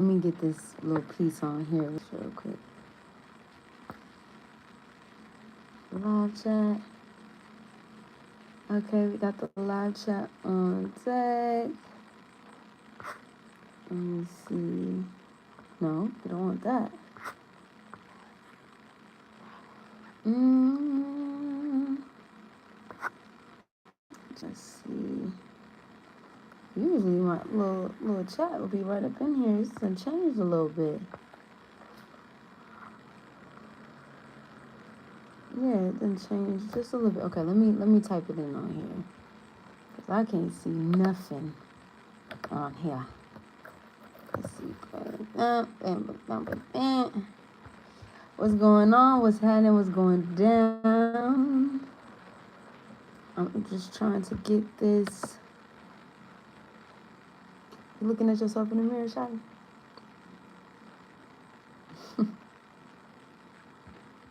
me get this little piece on here real quick. Live chat. Okay, we got the live chat on deck. Let me see. No, we don't want that. Let's see. Usually my little chat will be right up in here. It's done changed a little bit. Yeah, it done changed just a little bit. Okay, let me type it in on here. Cause I can't see nothing on here. Let's see. What's going on? What's happening? What's going down? I'm just trying to get this. You looking at yourself in the mirror, Shotty?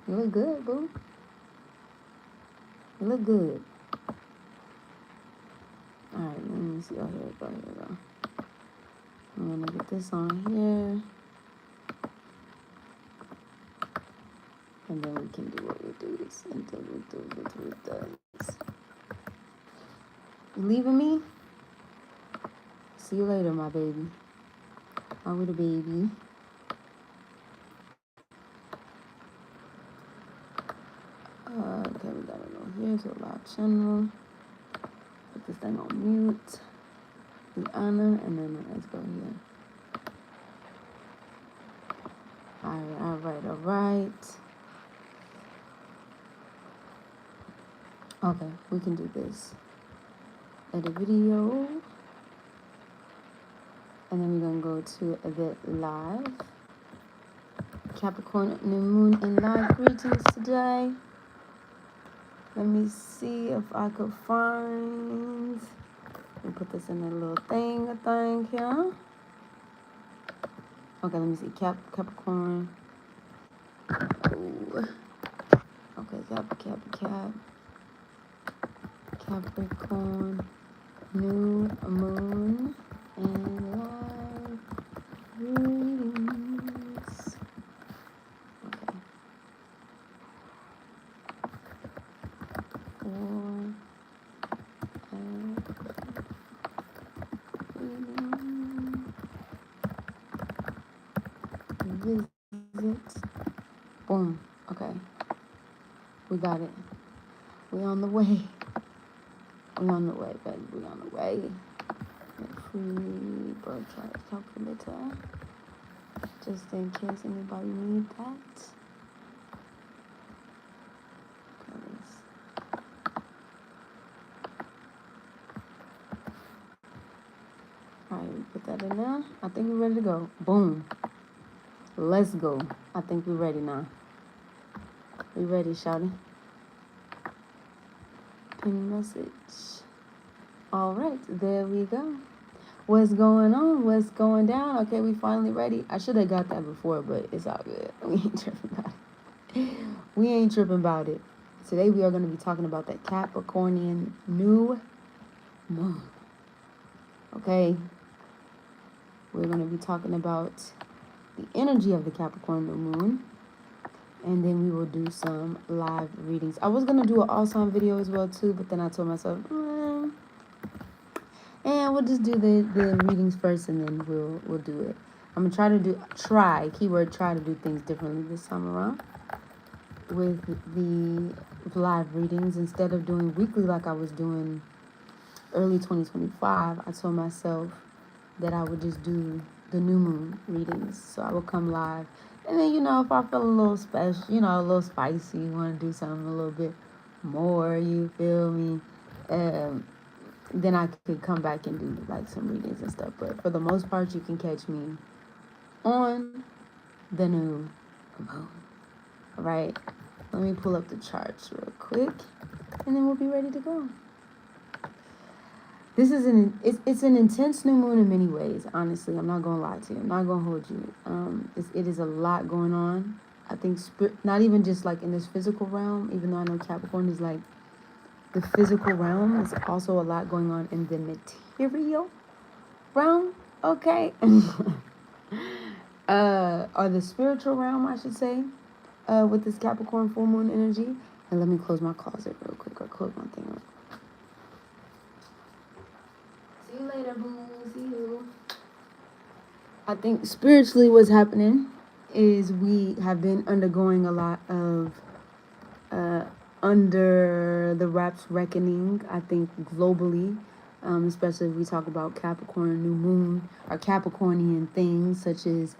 You look good, boo. You look good. Alright, let me see. Oh, here we go. I'm gonna get this on here. And then we can do what we do until we do what we does. You leaving me? See you later, my baby. I'm with a baby. Okay, we got it on here. So live channel. Put this thing on mute. The honor, and then let's go here. All right. Okay, we can do this. Edit video. And then we're going to go to the live. Capricorn, new moon, and live greetings today. Let me see if I could find. Let me put this in a little thing here. Okay, let me see. Capricorn. Ooh. Okay, Capricorn, new moon, and live readings. Okay. 4 visit. Boom. Okay. We got it. We on the way. We on the way, baby. We on the way. Free broadcast calculator. Just in case anybody need that. Alright, put that in there. I think we're ready to go. Boom. Let's go. I think we're ready now. We ready, shawty? Pin message. All right, there we go. What's going on? What's going down? Okay, we finally ready. I should have got that before, but it's all good. We ain't tripping about it. We ain't tripping about it. Today we are going to be talking about that Capricornian new moon. Okay. We're going to be talking about the energy of the Capricorn new moon. And then we will do some live readings. I was going to do an all-time video as well, too. But then I told myself, and we'll just do the readings first, and then we'll do it. I'm going to try to do things differently this time around with the live readings. Instead of doing weekly like I was doing early 2025, I told myself that I would just do the new moon readings. So I will come live. And then, if I feel a little special, a little spicy, you want to do something a little bit more, you feel me? Then I could come back and do like some readings and stuff. But for the most part, you can catch me on the new moon. All right? Let me pull up the charts real quick, and then we'll be ready to go. This is it's an intense new moon in many ways. Honestly, I'm not gonna lie to you. I'm not gonna hold you. It is a lot going on. I think not even just like in this physical realm. Even though I know Capricorn is like the physical realm, there's also a lot going on in the material realm. Okay. or the spiritual realm, I should say, with this Capricorn full moon energy. And let me close my closet real quick, or close my thing real quick. See you later, boo. See you. I think spiritually what's happening is we have been undergoing a lot of uh, under the wraps reckoning, I think globally, especially if we talk about Capricorn new moon or Capricornian things such as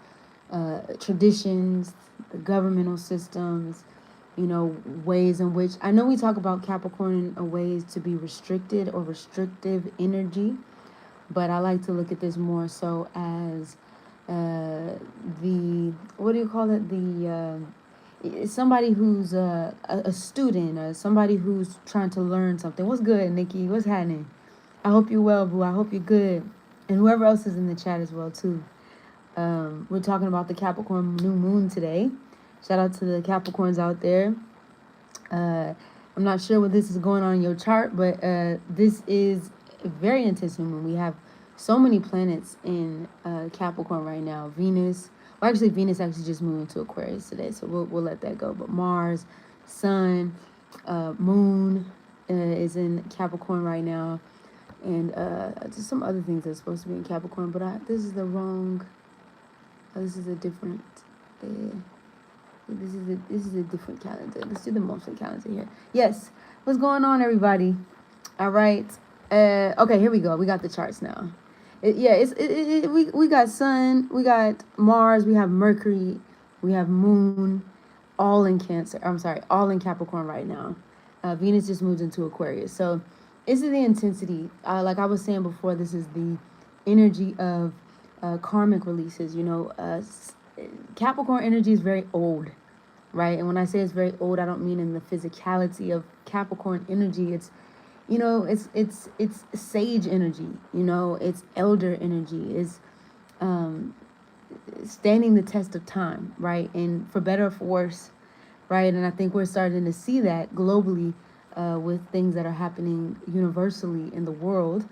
traditions, the governmental systems, ways in which I know we talk about Capricorn in ways to be restricted or restrictive energy, but I like to look at this more so as the what do you call it? Somebody who's a student or somebody who's trying to learn something. What's good, Nikki? What's happening? I hope you're well, boo. I hope you're good, and whoever else is in the chat as well too. We're talking about the Capricorn new moon today. Shout out to the Capricorns out there. I'm not sure what this is going on in your chart, but this is a very intense new moon. We have so many planets in Capricorn right now. Venus, well, actually, Venus actually just moved into Aquarius today, so we'll let that go. But Mars, Sun, Moon is in Capricorn right now, and just some other things that's supposed to be in Capricorn. But this is the wrong. This is a different. This is a different calendar. Let's do the monthly calendar here. Yes. What's going on, everybody? All right. Okay, here we go. We got the charts now. We got Sun, we got Mars, we have Mercury, we have Moon, all in Cancer. I'm sorry, all in Capricorn right now. Venus just moved into Aquarius. So this is the intensity. Like I was saying before, this is the energy of karmic releases. Capricorn energy is very old, right? And when I say it's very old, I don't mean in the physicality of Capricorn energy. It's it's sage energy. It's elder energy. It's standing the test of time, right? And for better or for worse, right? And I think we're starting to see that globally with things that are happening universally in the world.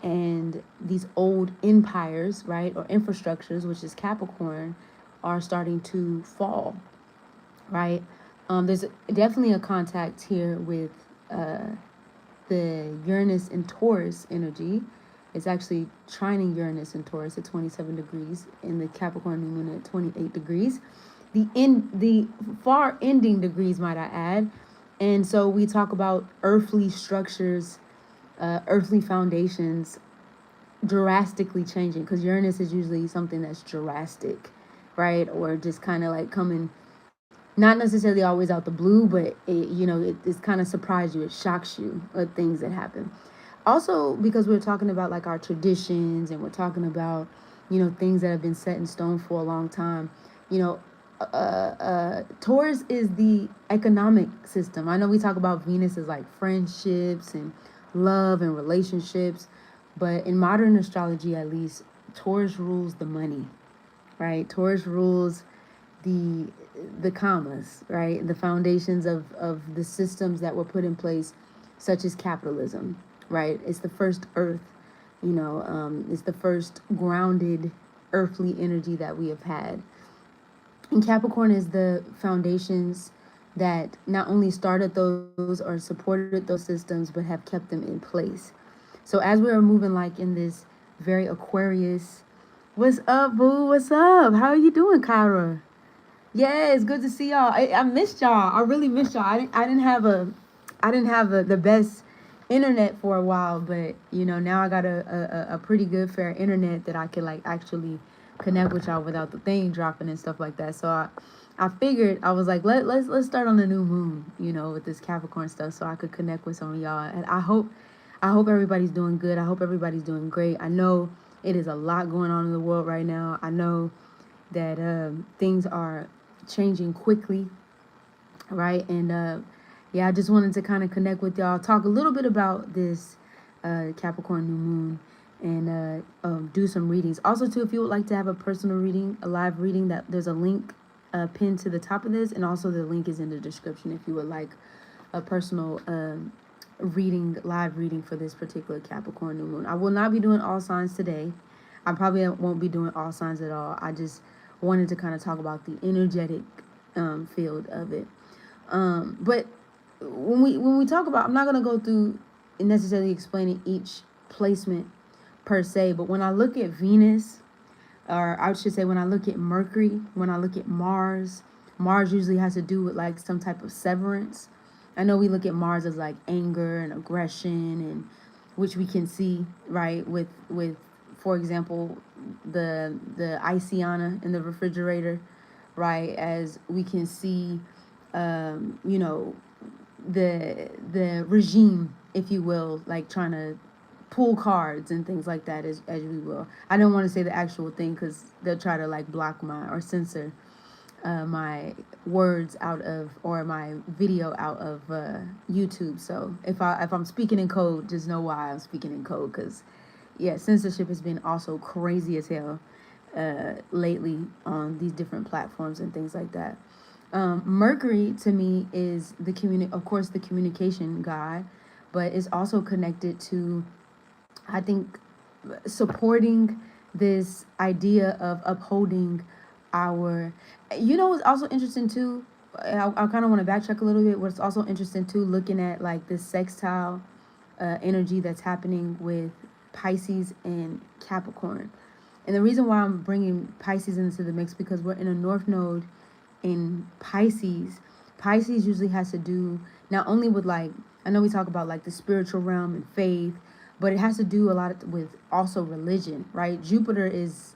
And these old empires, right, or infrastructures, which is Capricorn, are starting to fall, right? There's definitely a contact here with the Uranus and Taurus energy. It's actually trining Uranus and Taurus at 27 degrees, in the Capricorn new moon at 28 degrees. The far ending degrees, might I add. And so we talk about earthly structures, earthly foundations drastically changing, because Uranus is usually something that's drastic, right? Or just kind of like coming, not necessarily always out the blue, but it's kind of surprise you, it shocks you at things that happen. Also, because we're talking about like our traditions, and we're talking about things that have been set in stone for a long time. Taurus is the economic system. I know we talk about Venus as like friendships and love and relationships, but in modern astrology, at least, Taurus rules the money, right? Taurus rules the commas, right? The foundations of the systems that were put in place, such as capitalism, right? It's the first earth, it's the first grounded earthly energy that we have had. And Capricorn is the foundations that not only started those or supported those systems, but have kept them in place. So as we are moving like in this very Aquarius, what's up, boo? What's up? How are you doing, Kyra? Yeah, it's good to see y'all. I missed y'all. I really missed y'all. I didn't have the best internet for a while, but now I got a pretty good fair internet that I can like actually connect with y'all without the thing dropping and stuff like that. So I figured, I was like, let's start on the new moon, with this Capricorn stuff, so I could connect with some of y'all. And I hope everybody's doing good. I hope everybody's doing great. I know it is a lot going on in the world right now. I know that things are changing quickly, right? And I just wanted to kind of connect with y'all, talk a little bit about this Capricorn new moon, and do some readings. Also, too, if you would like to have a personal reading, a live reading, that there's a link pinned to the top of this, and also the link is in the description if you would like a personal live reading for this particular Capricorn new moon. I will not be doing all signs today. I probably won't be doing all signs at all. I just wanted to kind of talk about the energetic field of it. But when we talk about, I'm not gonna go through necessarily explaining each placement per se, but when I look at Venus, or I should say when I look at Mercury, when I look at Mars, Mars usually has to do with like some type of severance. I know we look at Mars as like anger and aggression, and which we can see right with for example the Iceana in the refrigerator, right, as we can see you know, the regime, if you will, like trying to pull cards and things like that, as we will. I don't want to say the actual thing because they'll try to like block my or censor my words out of, or my video out of YouTube. So if I'm speaking in code, just know why I'm speaking in code, because yeah, censorship has been also crazy as hell lately on these different platforms and things like that. Mercury to me is of course, the communication god, but it's also connected to, I think, supporting this idea of upholding our, what's also interesting too. I kind of want to backtrack a little bit. What's also interesting too, looking at like this sextile energy that's happening with Pisces and Capricorn. And the reason why I'm bringing Pisces into the mix, because we're in a north node in Pisces. Pisces usually has to do not only with, like, I know we talk about like the spiritual realm and faith, but it has to do a lot with also religion, right? Jupiter is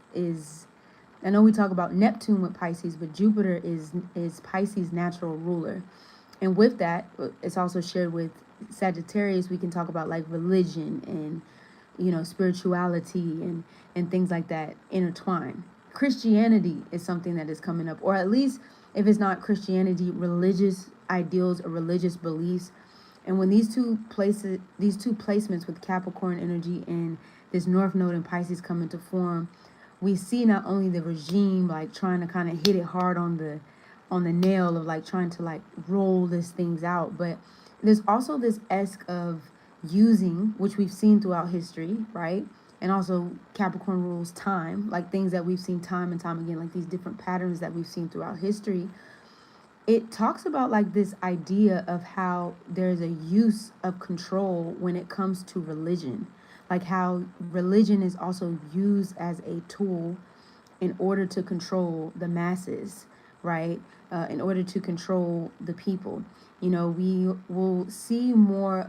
I know we talk about Neptune with Pisces, but Jupiter is Pisces' natural ruler. And with that, it's also shared with Sagittarius. We can talk about like religion and, spirituality and things like that intertwine. Christianity is something that is coming up, or at least if it's not Christianity, religious ideals or religious beliefs. And when these two placements with Capricorn energy and this North Node in Pisces come into form, we see not only the regime like trying to kind of hit it hard on the nail of like trying to like roll these things out, but there's also this esque of using, which we've seen throughout history, right? And also Capricorn rules time, like things that we've seen time and time again, like these different patterns that we've seen throughout history. It talks about like this idea of how there's a use of control when it comes to religion, like how religion is also used as a tool in order to control the masses, right? In order to control the people. We will see more,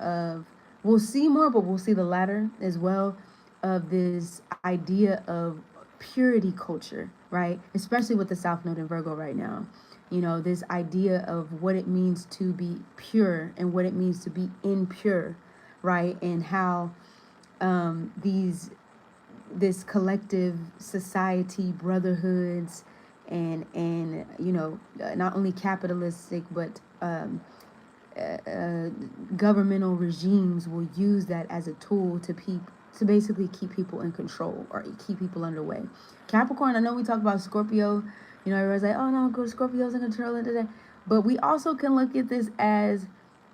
but we'll see the latter as well, of this idea of purity culture, right? Especially with the South Node in Virgo right now. This idea of what it means to be pure and what it means to be impure, right? And how this collective society, brotherhoods, and not only capitalistic but governmental regimes will use that as a tool to basically keep people in control or keep people underway. Capricorn, I know we talk about Scorpio, everyone's like, oh no, Scorpio's in control and that, but we also can look at this as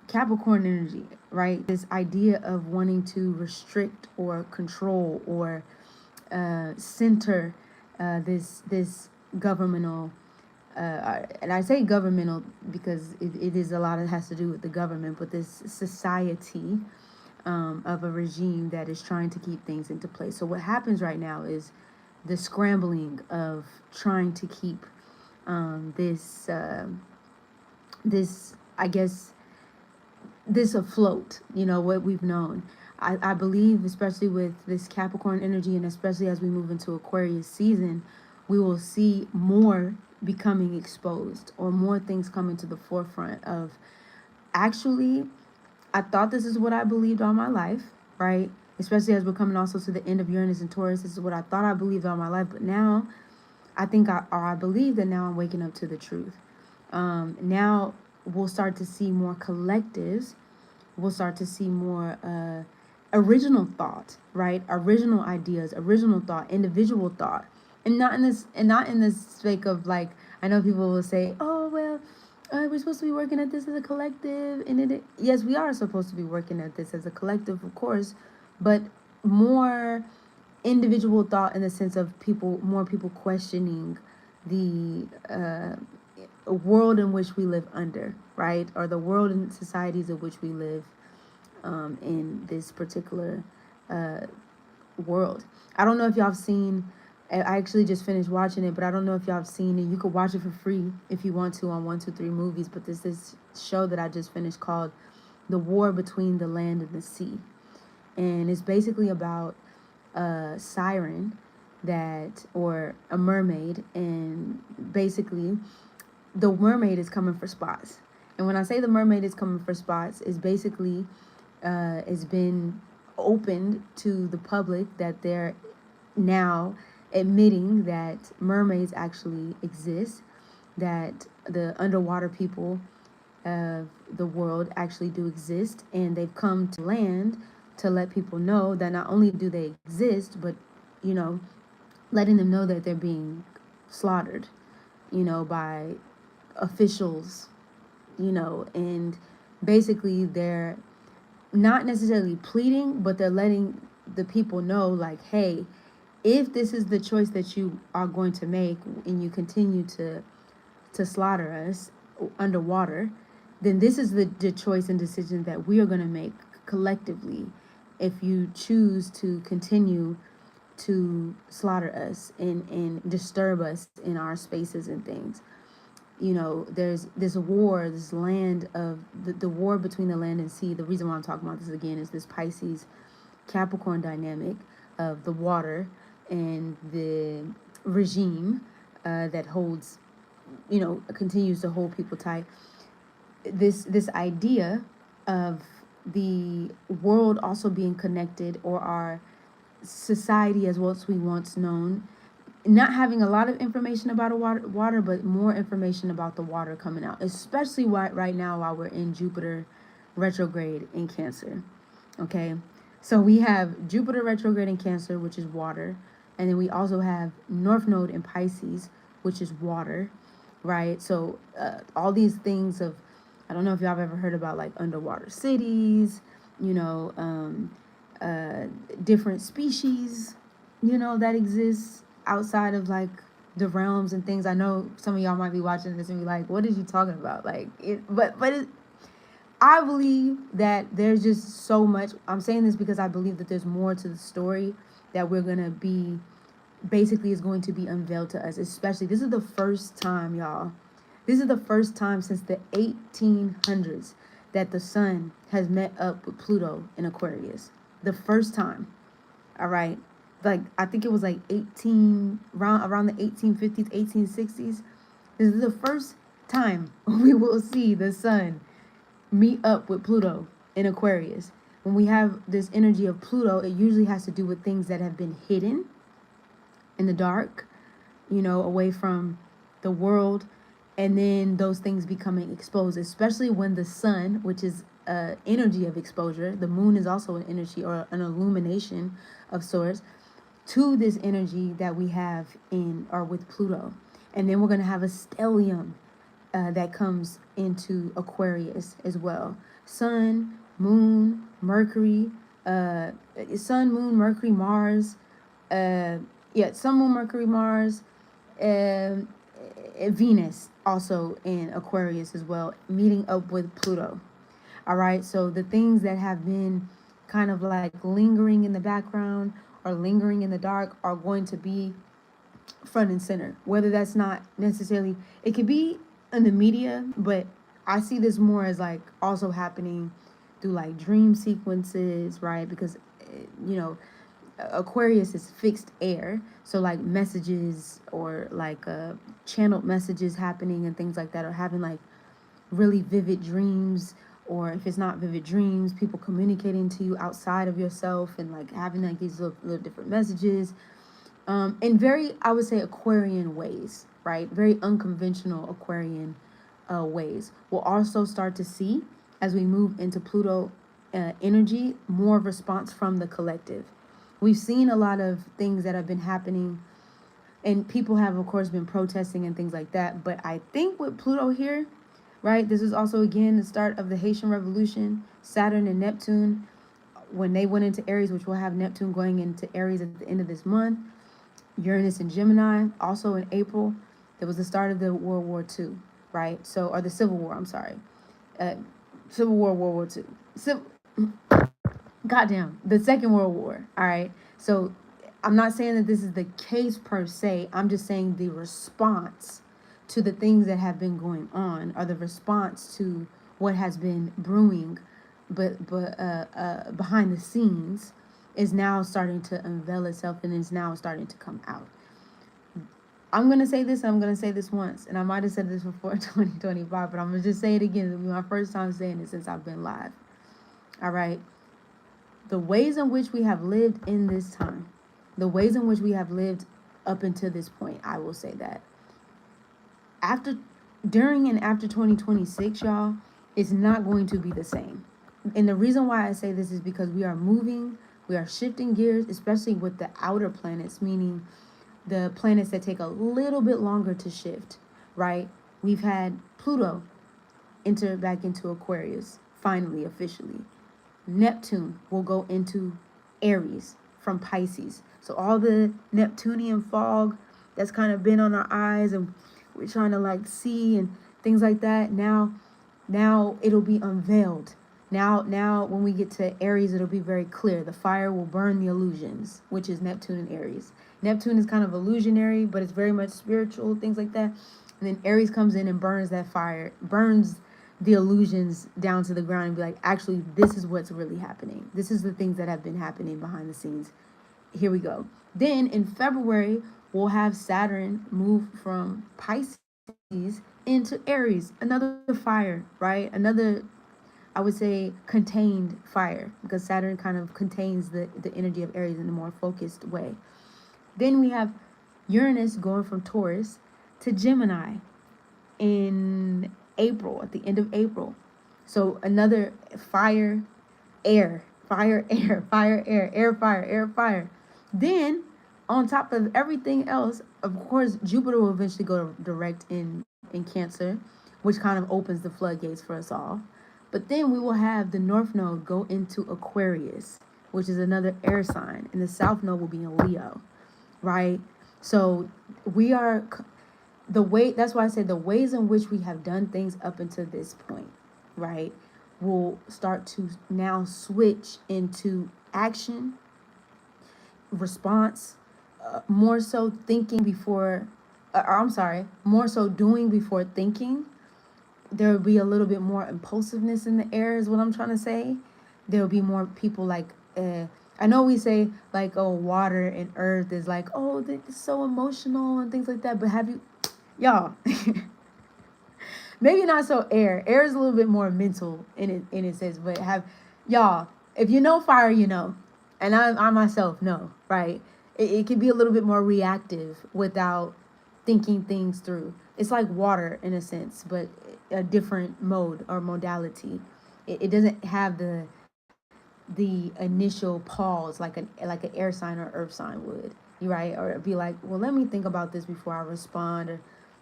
Capricorn energy, right? This idea of wanting to restrict or control or center this governmental, and I say governmental because it is a lot of has to do with the government, but this society of a regime that is trying to keep things into place. So what happens right now is the scrambling of trying to keep this I guess this afloat, what we've known. I believe, especially with this Capricorn energy, and especially as we move into Aquarius season, we will see more becoming exposed, or more things coming to the forefront of, actually, I thought this is what I believed all my life, right? Especially as we're coming also to the end of Uranus and Taurus. This is what I thought I believed all my life, but now I think I believe that now I'm waking up to the truth. Now we'll start to see more collectives. We'll start to see more original thought, right? Original ideas, original thought, individual thought, and not in this sake of like, I know people will say, oh well, we're supposed to be working at this as a collective, and yes, we are supposed to be working at this as a collective, of course, but more individual thought in the sense of more people questioning the world in which we live under, right? Or the world and societies in which we live in this particular uh, world. I don't know if y'all have seen. I actually just finished watching it, but I don't know if y'all have seen it. You could watch it for free if you want to on 123 Movies. But there's this show that I just finished called "The War Between the Land and the Sea," and it's basically about a siren or a mermaid, and basically the mermaid is coming for spots. And when I say the mermaid is coming for spots, is basically it's been opened to the public that they're now admitting that mermaids actually exist, that the underwater people of the world actually do exist, and they've come to land to let people know that not only do they exist, but you know, letting them know that they're being slaughtered, by officials, and basically they're not necessarily pleading, but they're letting the people know, like, hey, if this is the choice that you are going to make and you continue to slaughter us underwater, then this is the choice and decision that we are going to make collectively if you choose to continue to slaughter us and disturb us in our spaces and things. There's this war, this land of the war between the land and sea. The reason why I'm talking about this again is this Pisces Capricorn dynamic of the water and the regime that holds, continues to hold people tight. This idea of the world also being connected, or our society as what we once known, not having a lot of information about a water, but more information about the water coming out, especially right now while we're in Jupiter retrograde in Cancer. Okay, so we have Jupiter retrograde in Cancer, which is water, and then we also have North Node in Pisces, which is water, right? So all these things of, I don't know if y'all have ever heard about like underwater cities, different species, that exists outside of like the realms and things. I know some of y'all might be watching this and be like, what is you talking about? Like I believe that there's just so much. I'm saying this because I believe that there's more to the story that we're going to be, basically is going to be unveiled to us. Especially, this is the first time, y'all. This is the first time since the 1800s that the sun has met up with Pluto in Aquarius. The first time. All right. Like, I think it was like around the 1850s, 1860s. This is the first time we will see the sun meet up with Pluto in Aquarius. When we have this energy of Pluto, it usually has to do with things that have been hidden in the dark, away from the world, and then those things becoming exposed, especially when the sun, which is energy of exposure, the moon is also an energy or an illumination of sorts, to this energy that we have in or with Pluto. And then we're going to have a stellium that comes into Aquarius as well. Sun, Moon, Mercury, Mars, Sun, Moon, Mercury, Mars, Venus also in Aquarius as well, meeting up with Pluto. All right, so the things that have been kind of like lingering in the background or lingering in the dark are going to be front and center. Whether that's not necessarily, it could be in the media, but I see this more as like also happening through like dream sequences, right? Because, Aquarius is fixed air, so like messages or like channeled messages happening and things like that, or having like really vivid dreams, or if it's not vivid dreams, people communicating to you outside of yourself and like having like these little different messages in very, I would say, Aquarian ways, right? Very unconventional Aquarian ways. We'll also start to see, as we move into Pluto energy, more response from the collective. We've seen a lot of things that have been happening, and people have, of course, been protesting and things like that. But I think with Pluto here, right, this is also, again, the start of the Haitian Revolution, Saturn and Neptune. when they went into Aries, which will have Neptune going into Aries at the end of this month, Uranus in Gemini, also in April, there was the start of the World War II, right? So, or the Civil War, I'm sorry. Civil War, World War II. Goddamn, the Second World War, all right? So, I'm not saying that this is the case per se. I'm just saying the response to the things that have been going on, or the response to what has been brewing, but behind the scenes, is now starting to unveil itself and is now starting to come out. I'm going to say this, and I'm going to say this once, and I might have said this before 2025, but I'm going to just say it again. It'll be my first time saying it since I've been live. All right. The ways in which we have lived in this time, the ways in which we have lived up until this point, I will say that. During and after 2026, y'all, it's not going to be the same. And the reason why I say this is because we are shifting gears, especially with the outer planets, meaning the planets that take a little bit longer to shift, right? We've had Pluto enter back into Aquarius, finally, officially. Neptune will go into Aries from Pisces. So all the Neptunian fog that's kind of been on our eyes and we're trying to like see and things like that, now it'll be unveiled. Now when we get to Aries, it'll be very clear. The fire will burn the illusions, which is Neptune and Aries. Neptune is kind of illusionary, but it's very much spiritual, things like that. And then Aries comes in and burns that fire, burns the illusions down to the ground and be like, actually, this is what's really happening. This is the things that have been happening behind the scenes. Here we go. Then in February, we'll have Saturn move from Pisces into Aries. Another fire, right? Another, I would say, contained fire, because Saturn kind of contains the energy of Aries in a more focused way. Then we have Uranus going from Taurus to Gemini in April, at the end of April. So another fire, air, fire, air, fire, air, air, fire, air, fire. Then, on top of everything else, of course, Jupiter will eventually go direct in Cancer, which kind of opens the floodgates for us all. But then we will have the North Node go into Aquarius, which is another air sign, and the South Node will be in Leo, right? So we are that's why I said the ways in which we have done things up until this point, right, will start to now switch into action, response, more so thinking before, more so doing before thinking. There will be a little bit more impulsiveness in the air is what I'm trying to say. There will be more people like, I know we say like, oh, water and earth is like, oh, it's so emotional and things like that. But have you, y'all, maybe not so air. Air is a little bit more mental in its sense, but y'all, if you know fire, you know. And I myself know, right? It can be a little bit more reactive without thinking things through. It's like water in a sense, but a different mode or modality. It doesn't have the initial pause like an air sign or earth sign would, right? Or be like, well, let me think about this before I respond, or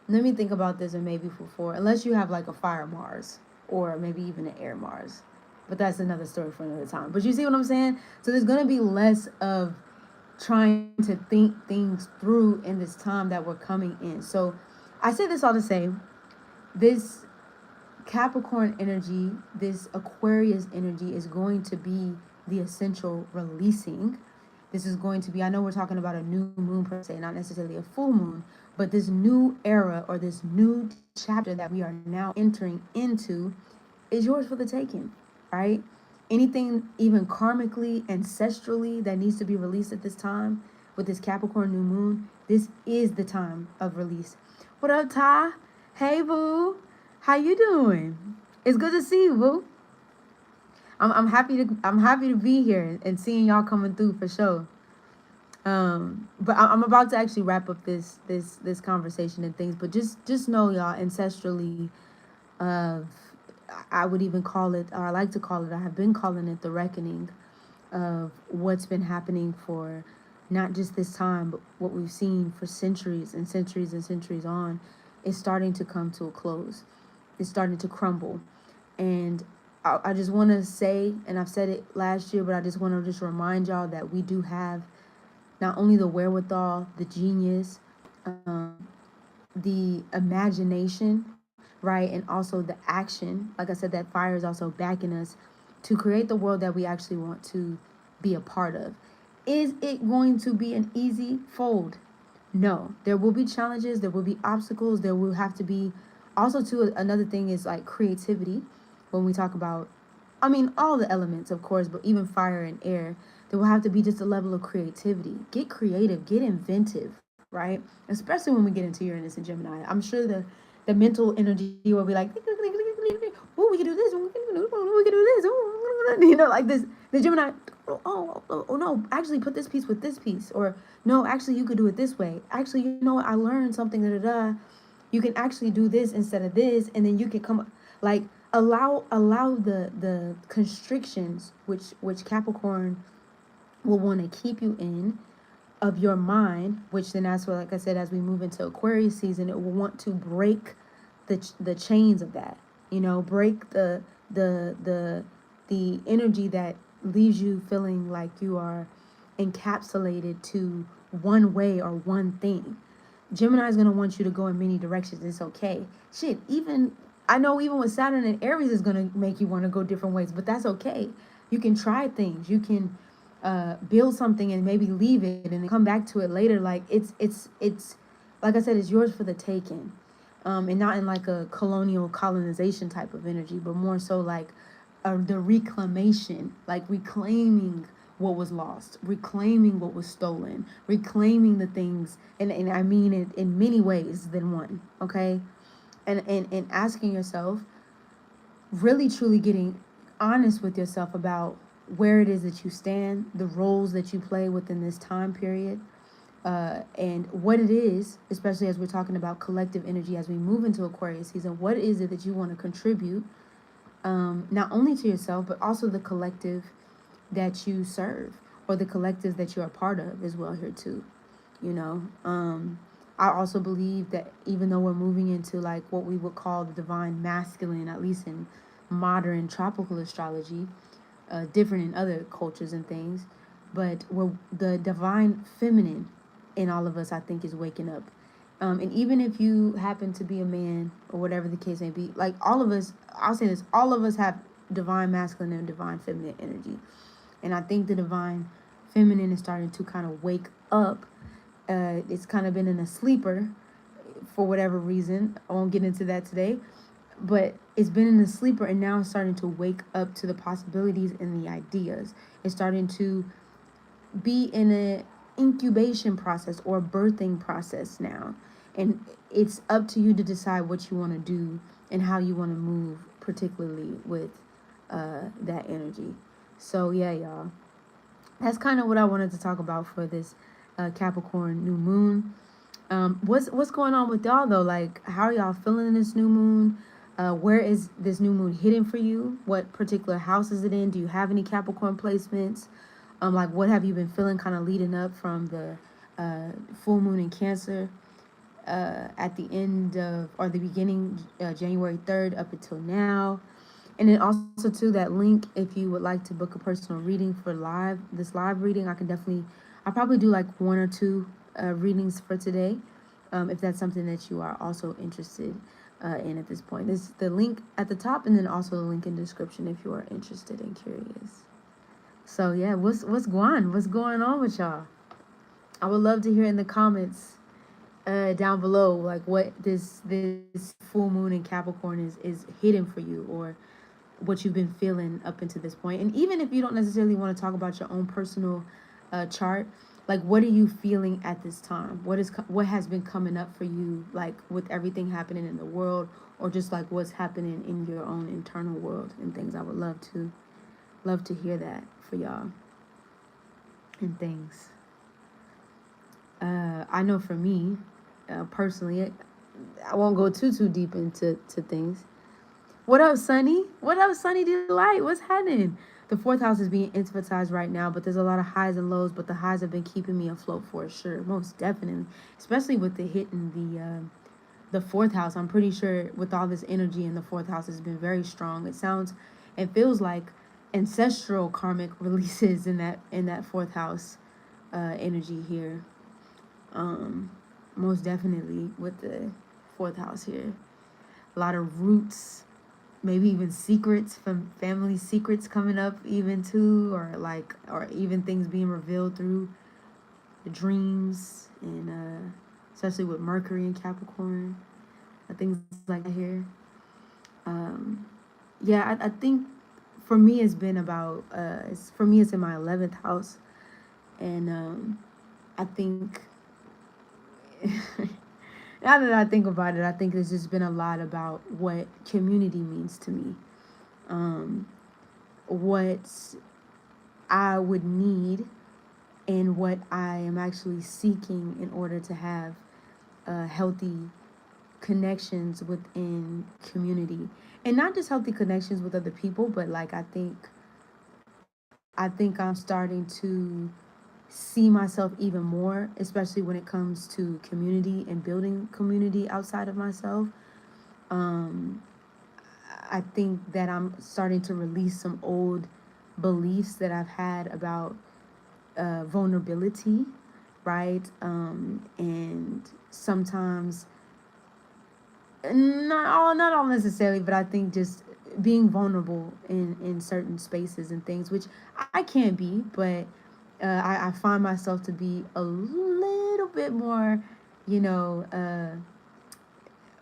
let me think about this and maybe before, unless you have like a fire Mars or maybe even an air Mars. But that's another story for another time. But you see what I'm saying? So there's going to be less of trying to think things through in this time that we're coming in. So I say this all to say, this Capricorn energy, this Aquarius energy is going to be the essential releasing. This is going to be, I know we're talking about a new moon per se, not necessarily a full moon, but this new era or this new chapter that we are now entering into is yours for the taking, right? Anything even karmically, ancestrally that needs to be released at this time with this Capricorn new moon, this is the time of release. What up, Ty? Hey, boo. How you doing? It's good to see you, boo. I'm happy to be here and seeing y'all coming through for sure. But I'm about to actually wrap up this conversation and things. But just know, y'all, ancestrally, I would even call it, or I like to call it, I have been calling it the reckoning of what's been happening for not just this time, but what we've seen for centuries and centuries and centuries on is starting to come to a close. It's starting to crumble. And I just want to say, and I've said it last year, but I just want to just remind y'all that we do have not only the wherewithal, the genius, the imagination, right, and also the action. Like I said, that fire is also backing us to create the world that we actually want to be a part of. Is it going to be an easy fold? No. There will be challenges, there will be obstacles, there will have to be also too another thing is like creativity when we talk about, I mean, all the elements, of course, but even fire and air, there will have to be just a level of creativity. Get creative, get inventive, right? Especially when we get into Uranus and Gemini. I'm sure the mental energy will be like, oh, we can do this, we can do this, like this. The Gemini, oh, no, actually put this piece with this piece, or no, actually you could do it this way. Actually, you know what? I learned something. Da da da. You can actually do this instead of this, and then you can come like allow the constrictions which Capricorn will want to keep you in of your mind, which then that's what, like I said, as we move into Aquarius season, it will want to break the chains of that. Break the the the energy that leaves you feeling like you are encapsulated to one way or one thing. Gemini is going to want you to go in many directions. It's okay. Shit, even I know even with Saturn and Aries is going to make you want to go different ways, but that's okay. You can try things. You can build something and maybe leave it and then come back to it later. Like it's like I said, it's yours for the taking, and not in like a colonial colonization type of energy, but more so like the reclamation, like reclaiming what was lost, reclaiming what was stolen, reclaiming the things, and I mean it in many ways than one, okay? And asking yourself, really truly getting honest with yourself about where it is that you stand, the roles that you play within this time period, and what it is, especially as we're talking about collective energy as we move into Aquarius season, what is it that you want to contribute, not only to yourself, but also the collective that you serve or the collectives that you're a part of as well here too. you know I also believe that even though we're moving into like what we would call the divine masculine, at least in modern tropical astrology, different in other cultures and things, but we're the divine feminine in all of us, I think, is waking up. And even if you happen to be a man or whatever the case may be, like all of us, I'll say this, all of us have divine masculine and divine feminine energy. And I think the divine feminine is starting to kind of wake up. It's kind of been in a sleeper for whatever reason. I won't get into that today. But it's been in a sleeper, and now it's starting to wake up to the possibilities and the ideas. It's starting to be in an incubation process or birthing process now. And it's up to you to decide what you want to do and how you want to move, particularly with that energy. So, yeah, y'all. That's kind of what I wanted to talk about for this Capricorn new moon. What's going on with y'all though? Like, how are y'all feeling in this new moon? Where is this new moon hidden for you? What particular house is it in? Do you have any Capricorn placements? Like, what have you been feeling kind of leading up from the full moon in Cancer at the end of, or the beginning, January 3rd up until now? And then also too, that link, if you would like to book a personal reading for this live reading, I'll probably do like one or two readings for today, if that's something that you are also interested in at this point. There's the link at the top, and then also the link in the description if you are interested and curious. So yeah, what's going on with y'all? I would love to hear in the comments down below, like what this full moon in Capricorn is hidden for you, or what you've been feeling up until this point. And even if you don't necessarily want to talk about your own personal chart, like, what are you feeling at this time? What has been coming up for you, like with everything happening in the world, or just like what's happening in your own internal world and things? I would love to hear that for y'all and things. I know for me, personally, I won't go too deep into things. What up, Sunny? What up, Sunny Delight? What's happening? The fourth house is being emphasized right now, but there's a lot of highs and lows, but the highs have been keeping me afloat for sure, most definitely, especially with the hit in the fourth house. I'm pretty sure with all this energy in the fourth house has been very strong. It feels like ancestral karmic releases in that fourth house energy here. Um, Most definitely with the fourth house here. A lot of roots, maybe even secrets from family secrets coming up even too, or like, or even things being revealed through the dreams, and especially with Mercury and Capricorn, things like that here. Um, yeah, I think for me it's been about for me it's in my 11th house, and I think now that I think about it, I think it's just been a lot about what community means to me, um, what I would need, and what I am actually seeking in order to have healthy connections within community, and not just healthy connections with other people, but like I think I'm starting to see myself even more, especially when it comes to community and building community outside of myself. um I think that I'm starting to release some old beliefs that I've had about vulnerability, right? And sometimes not all necessarily, but I think just being vulnerable in certain spaces and things, which I can't be, but I find myself to be a little bit more, you know,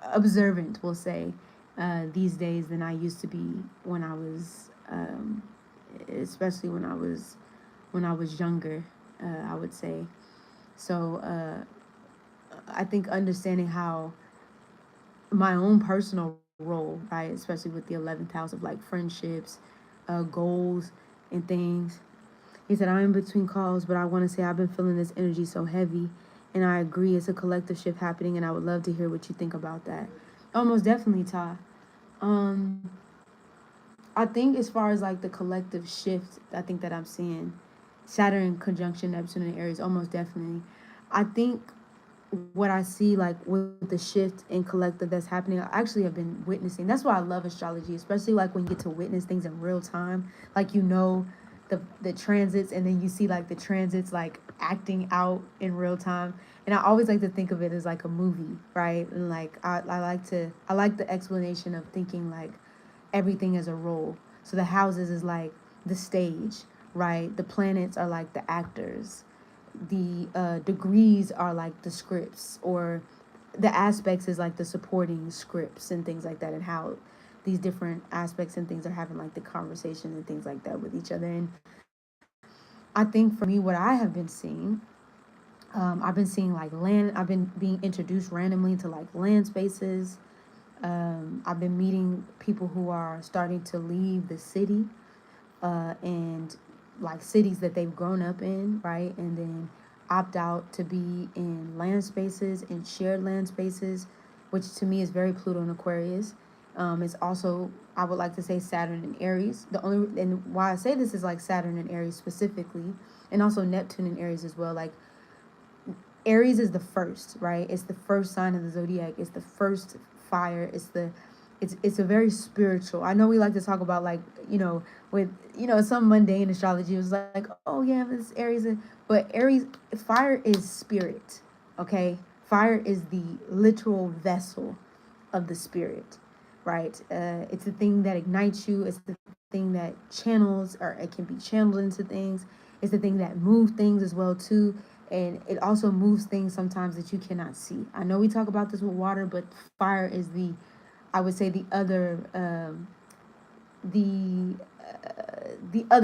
observant, we'll say, these days than I used to be when I was, especially when I was younger. I would say so. I think understanding how my own personal role, right, especially with the 11th house of like friendships, goals, and things. He said, I'm in between calls, but I want to say I've been feeling this energy so heavy, and I agree it's a collective shift happening, and I would love to hear what you think about that. Almost definitely, Ty. Um, I think as far as like the collective shift, I think that I'm seeing Saturn conjunction Neptune in Aries, almost definitely. I think what I see like with the shift in collective that's happening, I actually have been witnessing. That's why I love astrology, especially like when you get to witness things in real time. Like the transits, and then you see like the transits like acting out in real time. And I always like to think of it as like a movie, right? And like I like the explanation of thinking like everything as a role. So the houses is like the stage, right? The planets are like the actors, the degrees are like the scripts, or the aspects is like the supporting scripts and things like that, and how these different aspects and things are having like the conversation and things like that with each other. And I think for me, what I have been seeing, I've been seeing like land, I've been being introduced randomly to like land spaces. I've been meeting people who are starting to leave the city, and like cities that they've grown up in, right? And then opt out to be in land spaces and shared land spaces, which to me is very Pluto and Aquarius. It's also, I would like to say, Saturn and Aries. The only, and why I say this is like Saturn and Aries specifically, and also Neptune and Aries as well. Like Aries is the first, right? It's the first sign of the zodiac. It's the first fire. It's a very spiritual. I know we like to talk about like, with some mundane astrology. It was like, oh yeah, this Aries, but Aries fire is spirit. Okay, fire is the literal vessel of the spirit, right? It's the thing that ignites you. It's the thing that channels, or it can be channeled into things. It's the thing that moves things as well too, and it also moves things sometimes that you cannot see. I know we talk about this with water, but fire is the, I would say, the other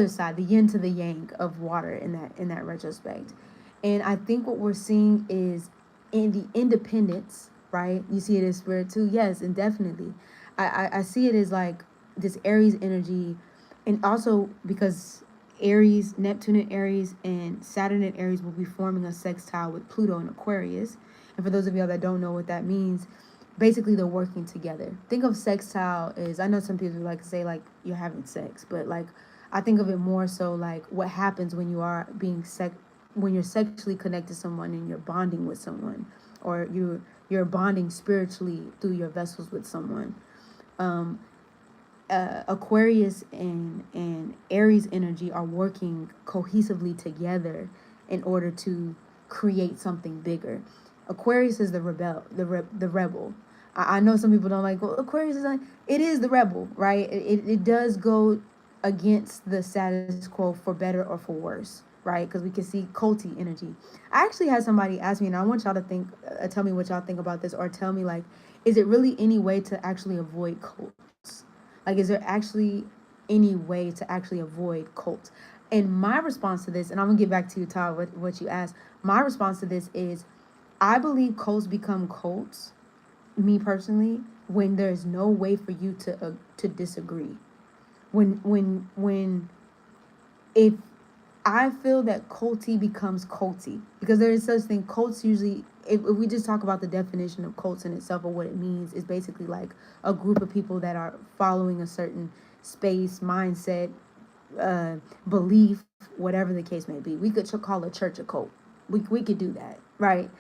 side, the yin to the yang of water in that retrospect. And I think what we're seeing is in the independence, right? You see it as spirit too, yes, and definitely. I see it as like this Aries energy, and also because Aries, Neptune in Aries, and Saturn in Aries will be forming a sextile with Pluto in Aquarius. And for those of y'all that don't know what that means, basically they're working together. Think of sextile as, I know some people like to say like you're having sex, but like I think of it more so like what happens when you are when you're sexually connected to someone and you're bonding with someone, or you're bonding spiritually through your vessels with someone. Um, Aquarius and Aries energy are working cohesively together in order to create something bigger. Aquarius is the the rebel. I know some people don't like, well, Aquarius is like, it is the rebel, right? It does go against the status quo for better or for worse, right? Because we can see culty energy. I actually had somebody ask me, and I want y'all to think, tell me what y'all think about this, or tell me, like, is it really any way to actually avoid cults? Like, is there actually any way to actually avoid cults? And my response to this, and I'm gonna get back to you, Todd, what you asked. My response to this is, I believe cults become cults, me personally, when there's no way for you to disagree. When if I feel that culty becomes culty, because there is such thing. Cults usually, if we just talk about the definition of cults in itself or what it means, is basically like a group of people that are following a certain space, mindset, belief, whatever the case may be. We could call a church a cult. We could do that, right?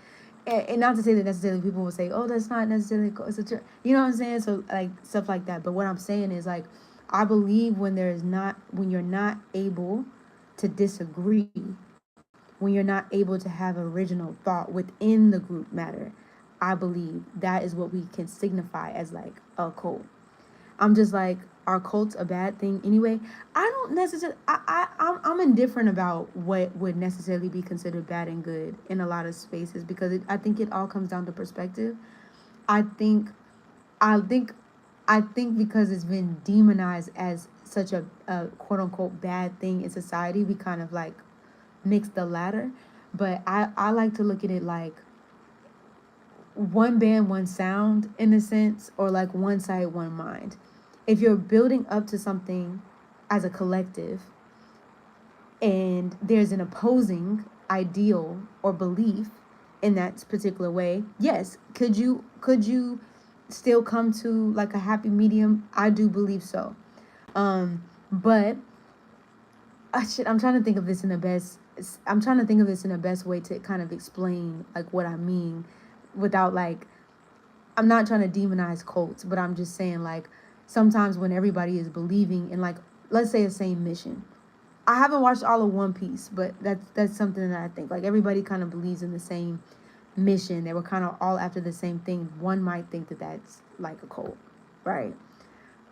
And not to say that necessarily people will say, oh, that's not necessarily it's a church. You know what I'm saying? So like stuff like that. But what I'm saying is, like, I believe when you're not able to disagree, when you're not able to have original thought within the group matter, I believe that is what we can signify as like a cult. I'm just like, are cults a bad thing anyway? I don't necessarily. I'm indifferent about what would necessarily be considered bad and good in a lot of spaces, because I think it all comes down to perspective. I think I think I think because it's been demonized as such a quote unquote bad thing in society, we kind of like mix the latter. But I like to look at it like one band, one sound, in a sense, or like one side, one mind. If you're building up to something as a collective and there's an opposing ideal or belief in that particular way, yes, could you still come to like a happy medium? I do believe so. But I'm trying to think of this in the best. I'm trying to think of this in the best way to kind of explain like what I mean, without like, I'm not trying to demonize cults, but I'm just saying, like, sometimes when everybody is believing in, like, let's say the same mission. I haven't watched all of One Piece, but that's something that I think, like, everybody kind of believes in the same mission. They were kind of all after the same thing. One might think that that's like a cult, right?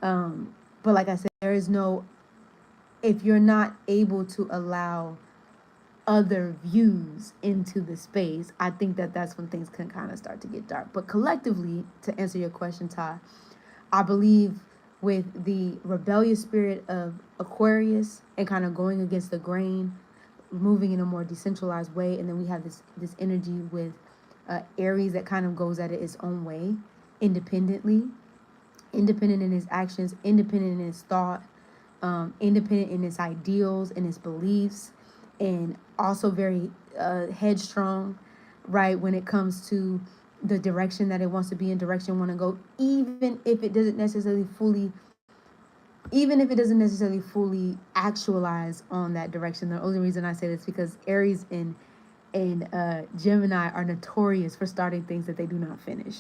But like I said, there is no, if you're not able to allow other views into the space, I think that that's when things can kind of start to get dark. But collectively, to answer your question, Ty, I believe with the rebellious spirit of Aquarius and kind of going against the grain, moving in a more decentralized way, and then we have this energy with Aries that kind of goes at it its own way, independently, independent in his actions, independent in his thought, independent in his ideals and his beliefs, and also very headstrong, right, when it comes to the direction that it wants to be in, direction want to go, even if it doesn't necessarily fully actualize on that direction. The only reason I say this because Aries and Gemini are notorious for starting things that they do not finish.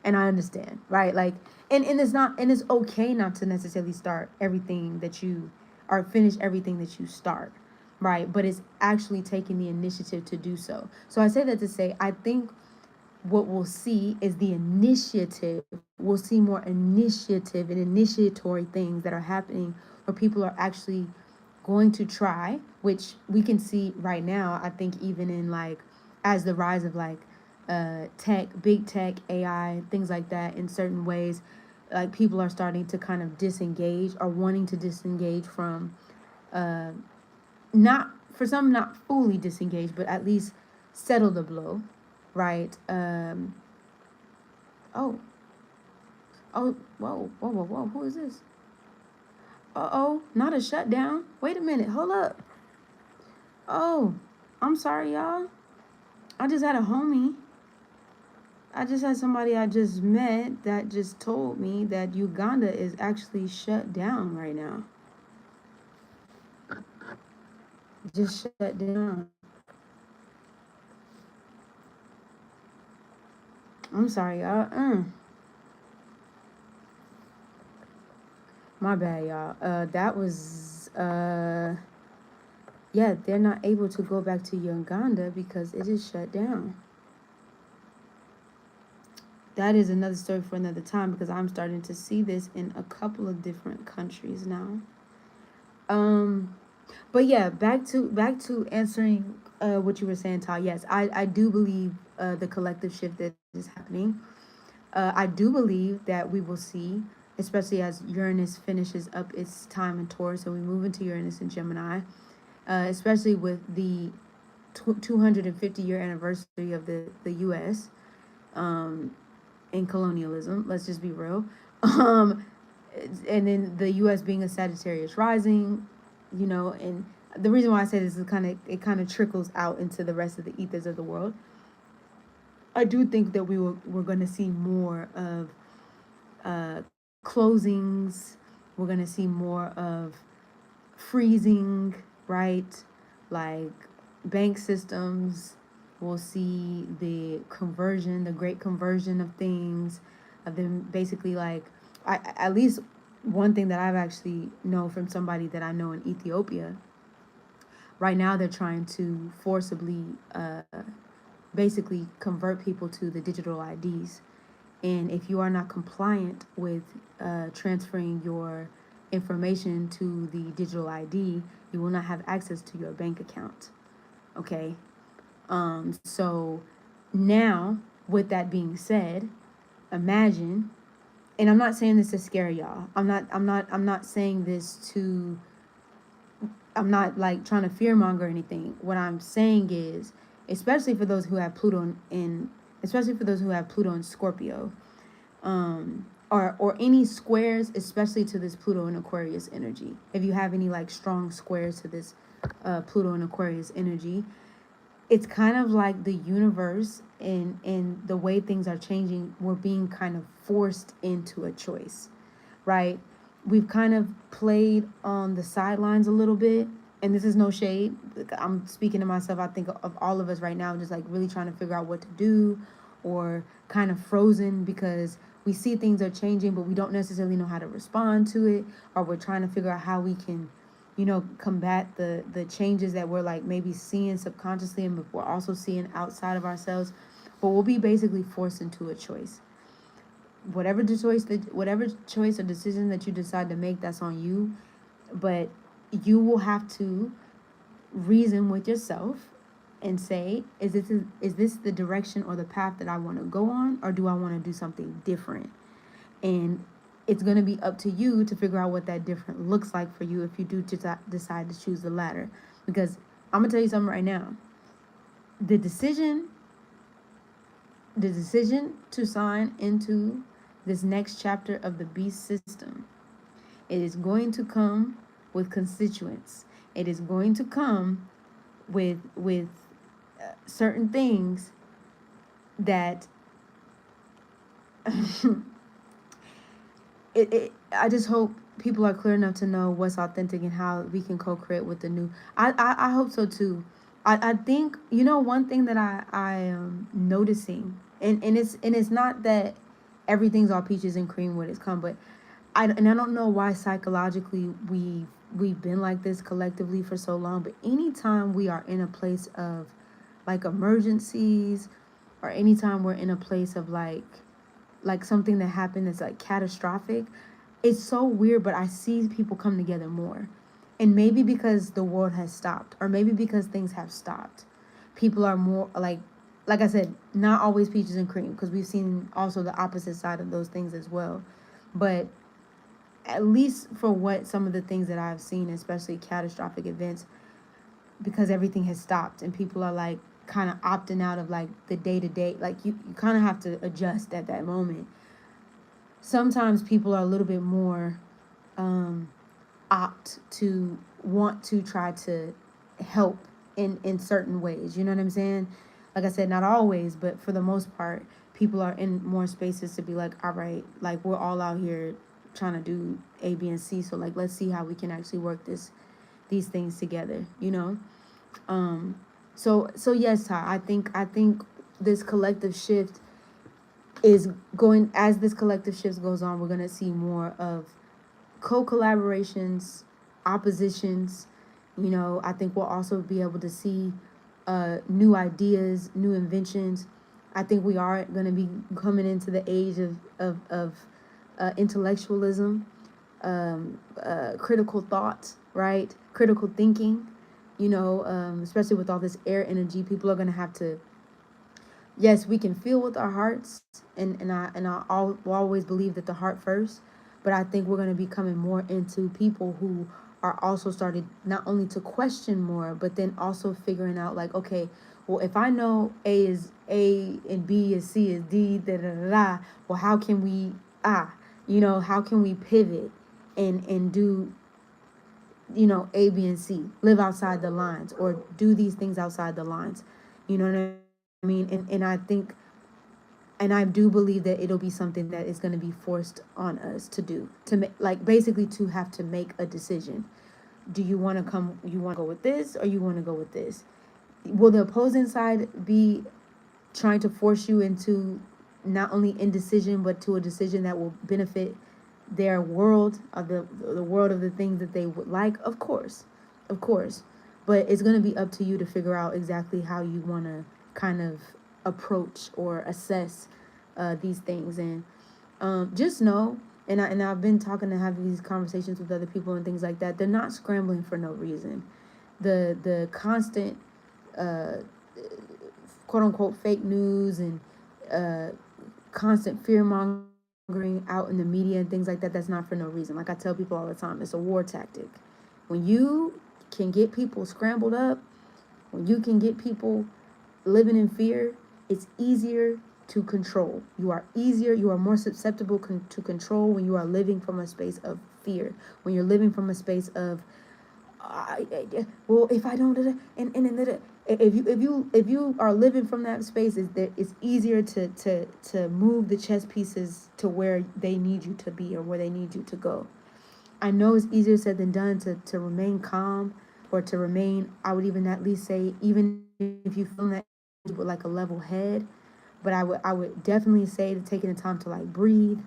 And I understand, right? Like, and it's not, and it's okay not to necessarily start everything that you, or finish everything that you start, right? But it's actually taking the initiative to do so. So I say that to say, I think what we'll see is the initiative. We'll see more initiative and initiatory things that are happening where people are actually going to try, which we can see right now. I think even in like, as the rise of like tech, big tech, AI, things like that, in certain ways, like people are starting to kind of disengage, or wanting to disengage from, not, for some, not fully disengage, but at least settle the blow, right? Oh, oh, whoa, whoa, whoa, whoa, who is this? Uh-oh, not a shutdown. Wait a minute, hold up. Oh, I'm sorry, y'all. I just had a homie. I just had somebody I just met that just told me that Uganda is actually shut down right now. Just shut down. I'm sorry, y'all. My bad, y'all. That was yeah, they're not able to go back to Uganda because it is shut down. That is another story for another time because I'm starting to see this in a couple of different countries now. Um, but yeah, back to answering what you were saying, Ty. Yes, I do believe the collective shift that is happening. I do believe that we will see, especially as Uranus finishes up its time in Taurus, so we move into Uranus and Gemini, especially with the 250-year anniversary of the U.S. Um, in colonialism. Let's just be real. Um, and then the U.S. being a Sagittarius rising, and the reason why I say this is it kind of trickles out into the rest of the ethers of the world. I do think that we're going to see more of closings. We're going to see more of freezing, right? Like bank systems. We'll see the conversion, the great conversion of things, of them basically like, at least one thing that I've actually know from somebody that I know in Ethiopia. Right now, they're trying to forcibly, basically convert people to the digital IDs. And if you are not compliant with transferring your information to the digital ID, you will not have access to your bank account. Okay. So now, with that being said, imagine, and I'm not saying this to scare y'all. I'm not saying this to. I'm not like trying to fearmonger or anything. What I'm saying is, especially for those who have Pluto in, especially for those who have Pluto in Scorpio, or any squares, especially to this Pluto and Aquarius energy. If you have any like strong squares to this Pluto and Aquarius energy, it's kind of like the universe and the way things are changing. We're being kind of forced into a choice, right? We've kind of played on the sidelines a little bit, and this is no shade. I'm speaking to myself. I think of all of us right now, just like really trying to figure out what to do, or kind of frozen because we see things are changing, but we don't necessarily know how to respond to it, or we're trying to figure out how we can, combat the changes that we're like maybe seeing subconsciously, and we're also seeing outside of ourselves. But we'll be basically forced into a choice. Whatever choice or decision that you decide to make, that's on you. But you will have to reason with yourself and say, is this the direction or the path that I want to go on, or do I want to do something different? And it's going to be up to you to figure out what that different looks like for you if you do decide to choose the latter. Because I'm going to tell you something right now. The decision to sign into this next chapter of the beast system, it is going to come with constituents. It is going to come with certain things that I just hope people are clear enough to know what's authentic and how we can co-create with the new. I hope so too. I think one thing that I am noticing, and it's not that everything's all peaches and cream when it's come, but I don't know why psychologically we've been like this collectively for so long, but anytime we are in a place of like emergencies, or anytime we're in a place of like something that happened that's like catastrophic, it's so weird, but I see people come together more. And maybe because the world has stopped, or maybe because things have stopped, people are more like I said, not always peaches and cream, because we've seen also the opposite side of those things as well. But at least for what some of the things that I've seen, especially catastrophic events, because everything has stopped and people are like kind of opting out of like the day to day, like you kind of have to adjust at that moment. Sometimes people are a little bit more opt to want to try to help in certain ways. You know what I'm saying? Like I said, not always, but for the most part, people are in more spaces to be like, all right, like we're all out here trying to do A, B, and C. So like, let's see how we can actually work these things together. So yes, Ty, I think this collective shift is going, as this collective shift goes on, we're gonna see more of co-collaborations, oppositions. I think we'll also be able to see new ideas, new inventions. I think we are going to be coming into the age of intellectualism, critical thought, right? Critical thinking. Especially with all this air energy, people are going to have to. Yes, we can feel with our hearts, and I will always believe that the heart first. But I think we're going to be coming more into people who are also started not only to question more, but then also figuring out like, okay, well, if I know A is A and B is C is D, da da da da. Well, how can we how can we pivot and do A, B, and C, live outside the lines or do these things outside the lines. You know what I mean? And I think and I do believe that it'll be something that is going to be forced on us to do, to make, like basically to have to make a decision. Do you want to you want to go with this or you want to go with this? Will the opposing side be trying to force you into not only indecision but to a decision that will benefit their world, of the world of the things that they would like? Of course, but it's going to be up to you to figure out exactly how you want to kind of approach or assess these things. And just know, and I've been talking to have these conversations with other people and things like that. They're not scrambling for no reason. The constant quote unquote fake news and uh, constant fear mongering out in the media and things like that, that's not for no reason. Like I tell people all the time, it's a war tactic. When you can get people scrambled up, when you can get people living in fear, it's easier to control. You are more susceptible to control when you are living from a space of fear. When you're living from a space of, well, if I don't, and if you are living from that space, it's easier to move the chess pieces to where they need you to be or where they need you to go. I know it's easier said than done to remain calm or to remain, I would even at least say, even if you feel that with like a level head, but I would definitely say to taking the time to like breathe,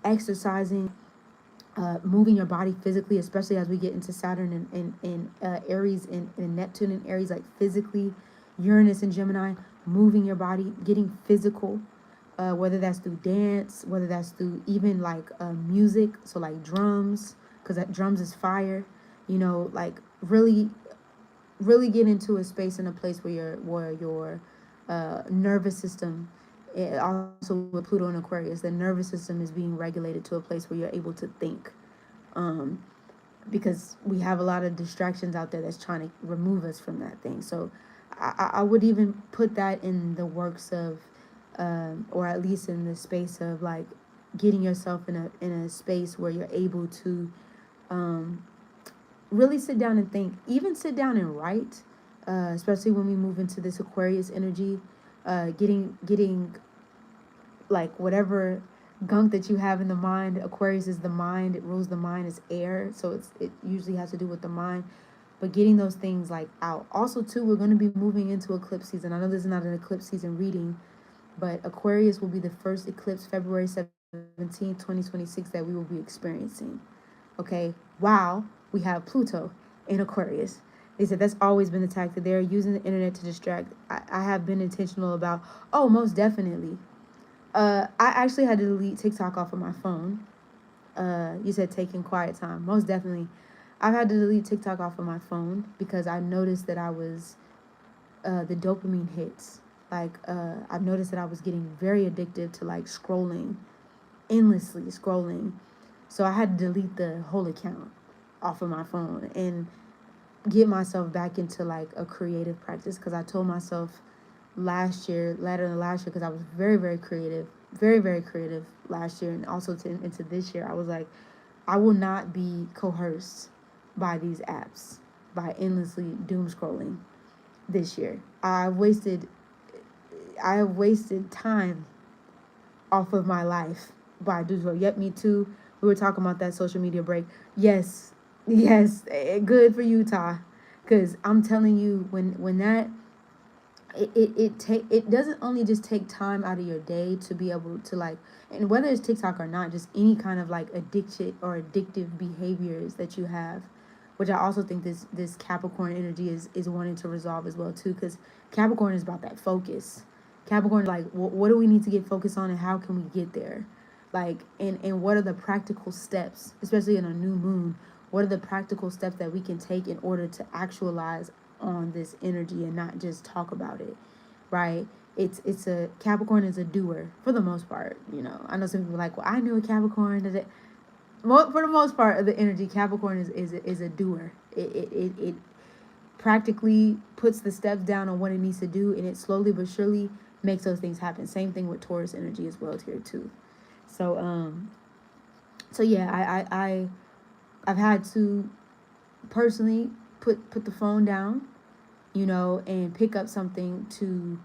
exercising, moving your body physically, especially as we get into Saturn and Aries and Neptune and Aries, like physically, Uranus and Gemini, moving your body, getting physical, whether that's through dance, whether that's through even like music, so like drums, because that drums is fire, like really get into a space and a place where your nervous system, also with Pluto and Aquarius, the nervous system is being regulated to a place where you're able to think, um, because we have a lot of distractions out there that's trying to remove us from that thing. So I would even put that in the works of, or at least in the space of like getting yourself in a space where you're able to um, really sit down and think, even sit down and write, especially when we move into this Aquarius energy, getting like whatever gunk that you have in the mind. Aquarius is the mind, it rules the mind, it's air, so it usually has to do with the mind. But getting those things like out. Also too, we're going to be moving into eclipse season. I know this is not an eclipse season reading, but Aquarius will be the first eclipse, February 17th, 2026, that we will be experiencing. Okay, wow, we have Pluto in Aquarius. They said that's always been the tactic. They're using the internet to distract. I have been intentional about, oh, most definitely. I actually had to delete TikTok off of my phone. You said taking quiet time. Most definitely. I've had to delete TikTok off of my phone because I noticed that I was, the dopamine hits. Like, I've noticed that I was getting very addictive to like scrolling, endlessly scrolling. So I had to delete the whole account off of my phone and get myself back into like a creative practice, because I told myself later in the last year, because I was very, very creative, very, very creative last year, and also into this year, I was like, I will not be coerced by these apps, by endlessly doom scrolling this year. I have wasted time off of my life by doing so. Yep, me too. We were talking about that social media break. Yes, yes, good for you, Ty. Because I'm telling you, when that it doesn't only just take time out of your day to be able to like, and whether it's TikTok or not, just any kind of like addiction or addictive behaviors that you have, which I also think this Capricorn energy is wanting to resolve as well too, because Capricorn is about that focus. Capricorn is like, what do we need to get focused on, and how can we get there, like, and what are the practical steps, especially in a new moon. What are the practical steps that we can take in order to actualize on this energy and not just talk about it, right? It's a Capricorn is a doer for the most part. I know some people are like, well, I knew a Capricorn that for the most part of the energy, Capricorn is a doer. It practically puts the steps down on what it needs to do, and it slowly but surely makes those things happen. Same thing with Taurus energy as well here too. So yeah, I've had to personally put the phone down, and pick up something to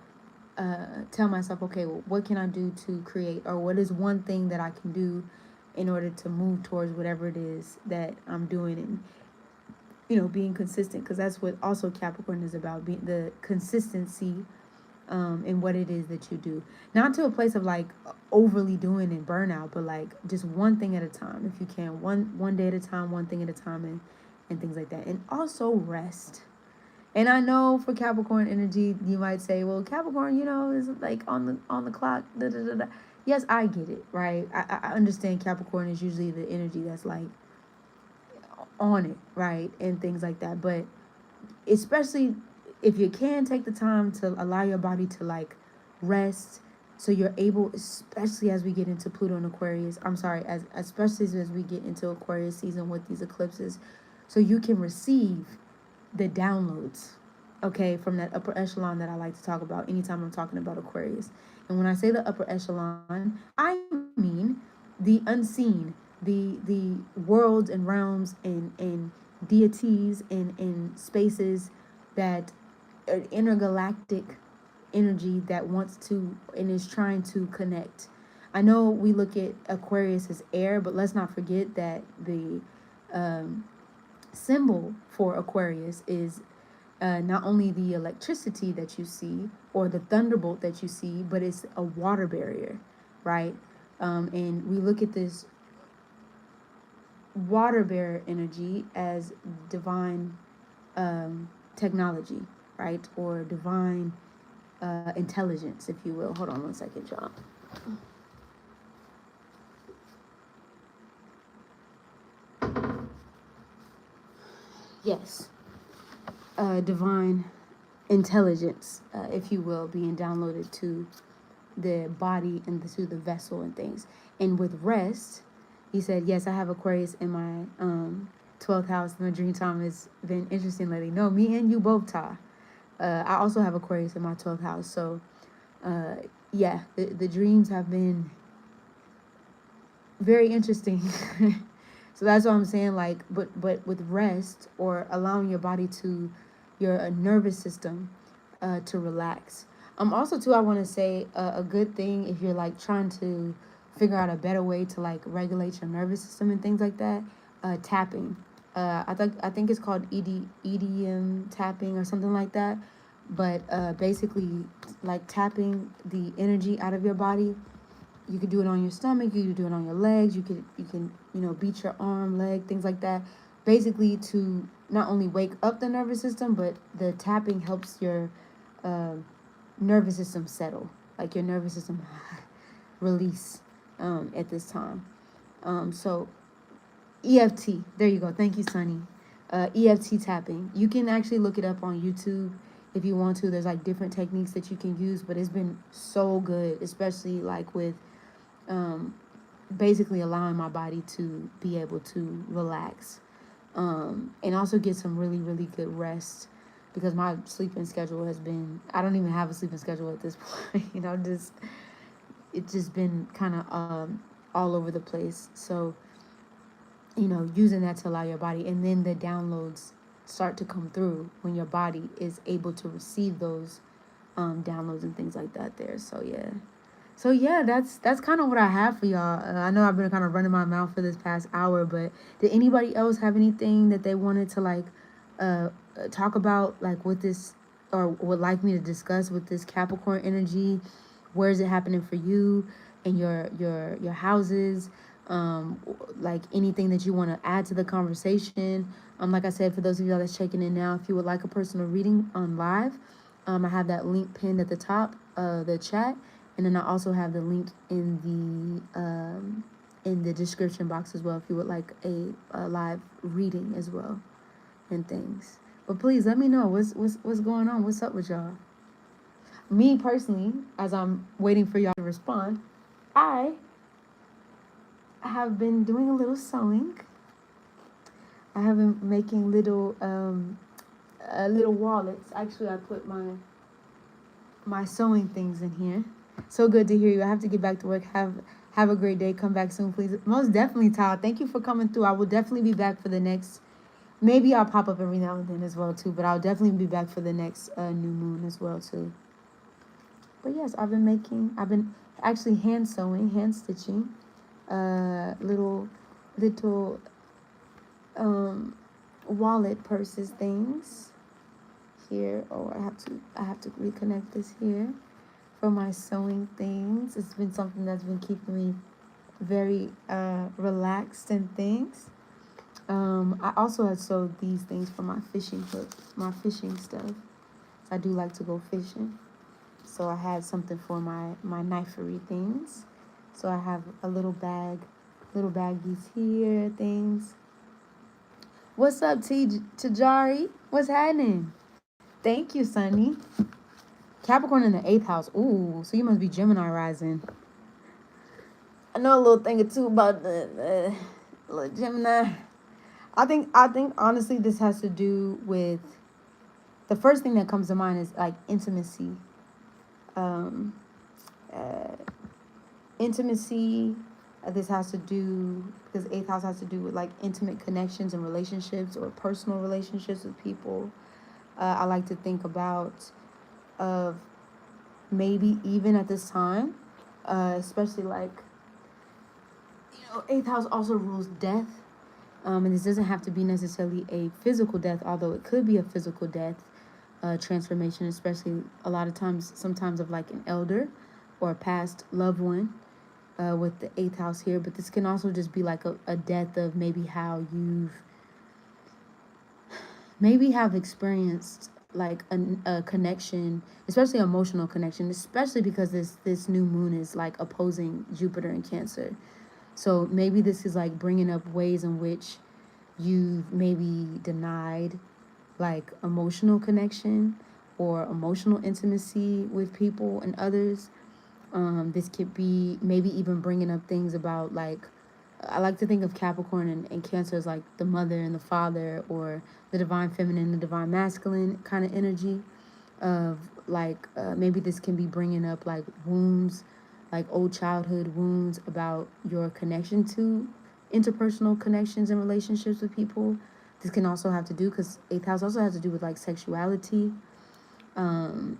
tell myself, okay, well, what can I do to create, or what is one thing that I can do in order to move towards whatever it is that I'm doing, and being consistent, because that's what also Capricorn is about, being the consistency in what it is that you do, not to a place of like overly doing and burnout, but like just one thing at a time, if you can, one day at a time, one thing at a time, and things like that, and also rest. And I know for Capricorn energy, you might say, well, Capricorn, is like on the clock. Da, da, da, da. Yes, I get it, right? I understand Capricorn is usually the energy that's like on it, right? And things like that. But especially if you can take the time to allow your body to like rest, so you're able, especially as we get into Pluto and Aquarius, especially as we get into Aquarius season with these eclipses, so you can receive the downloads, okay, from that upper echelon that I like to talk about anytime I'm talking about Aquarius. And when I say the upper echelon, I mean the unseen, the worlds and realms and deities and spaces that intergalactic energy that wants to and is trying to connect. I know we look at Aquarius as air, but let's not forget that the symbol for Aquarius is not only the electricity that you see or the thunderbolt that you see, but it's a water barrier, right? And we look at this water barrier energy as divine technology, right? Or divine intelligence, if you will. Hold on one second, y'all. Yes. Divine intelligence, if you will, being downloaded to the body and to the vessel and things. And with rest, he said, yes, I have Aquarius in my 12th house. My dream time has been interesting lately. No, me and you both, Ta. I also have Aquarius in my 12th house. So, yeah, the dreams have been very interesting. So that's what I'm saying, like, but with rest or allowing your body to, your nervous system to relax. Also, too, I want to say a good thing if you're, like, trying to figure out a better way to, like, regulate your nervous system and things like that, tapping. I think it's called EDM tapping or something like that. But basically, like, tapping the energy out of your body. You could do it on your stomach. You could do it on your legs. You can beat your arm, leg, things like that. Basically, to not only wake up the nervous system, but the tapping helps your nervous system settle, like your nervous system release at this time. So EFT, there you go. Thank you, Sunny. EFT tapping. You can actually look it up on YouTube if you want to. There's like different techniques that you can use, but it's been so good, especially like with basically allowing my body to be able to relax and also get some really, really good rest, because my sleeping schedule has been, I don't even have a sleeping schedule at this point. It's just been kind of all over the place. So, using that to allow your body, and then the downloads start to come through when your body is able to receive those downloads and things like that there. So yeah, that's kind of what I have for y'all. I know I've been kind of running my mouth for this past hour, but did anybody else have anything that they wanted to like talk about, like with this or would like me to discuss with this Capricorn energy. Where is it happening for you and your houses? Like anything that you want to add to the conversation. Like I said, for those of y'all that's checking in now, if you would like a personal reading on live, I have that link pinned at the top of the chat, and then I also have the link in the description box as well if you would like a live reading as well and things. But please let me know what's going on. What's up with y'all? Me personally, as I'm waiting for y'all to respond, I have been doing a little sewing. I have been making little wallets. Actually, I put my sewing things in here. So good to hear you. I have to get back to work. Have a great day. Come back soon, please. Most definitely, Tyler. Thank you for coming through. I will definitely be back for the next. Maybe I'll pop up every now and then as well too. But I'll definitely be back for the next new moon as well too. But yes, I've been actually hand sewing, hand stitching, little wallet purses things here. Oh, I have to reconnect this here for my sewing things. It's been something that's been keeping me very relaxed and things. I also had sewed these things for my fishing hook, my fishing stuff. I do like to go fishing. So I had something for my knifery things. So I have a little baggies here, things. What's up, Tajari? What's happening? Thank you, Sunny. Capricorn in the 8th house. Ooh, so you must be Gemini rising. I know a little thing or two about the little Gemini. I think honestly this has to do with, the first thing that comes to mind is like intimacy. Intimacy. This has to do, because 8th house has to do with like intimate connections and relationships or personal relationships with people. I like to think about of maybe even at this time, especially like, 8th house also rules death. And this doesn't have to be necessarily a physical death, although it could be a physical death transformation, especially a lot of times, sometimes of like an elder or a past loved one with the 8th house here. But this can also just be like a death of maybe how you've have experienced like a connection, especially emotional connection, especially because this new moon is like opposing Jupiter in Cancer. So maybe this is like bringing up ways in which you've maybe denied like emotional connection or emotional intimacy with people and others. This could be maybe even bringing up things about like, I like to think of Capricorn and Cancer as like the mother and the father, or the divine feminine and the divine masculine kind of energy of like, maybe this can be bringing up like wounds, like old childhood wounds about your connection to interpersonal connections and relationships with people. This can also have to do, because 8th house also has to do with like sexuality and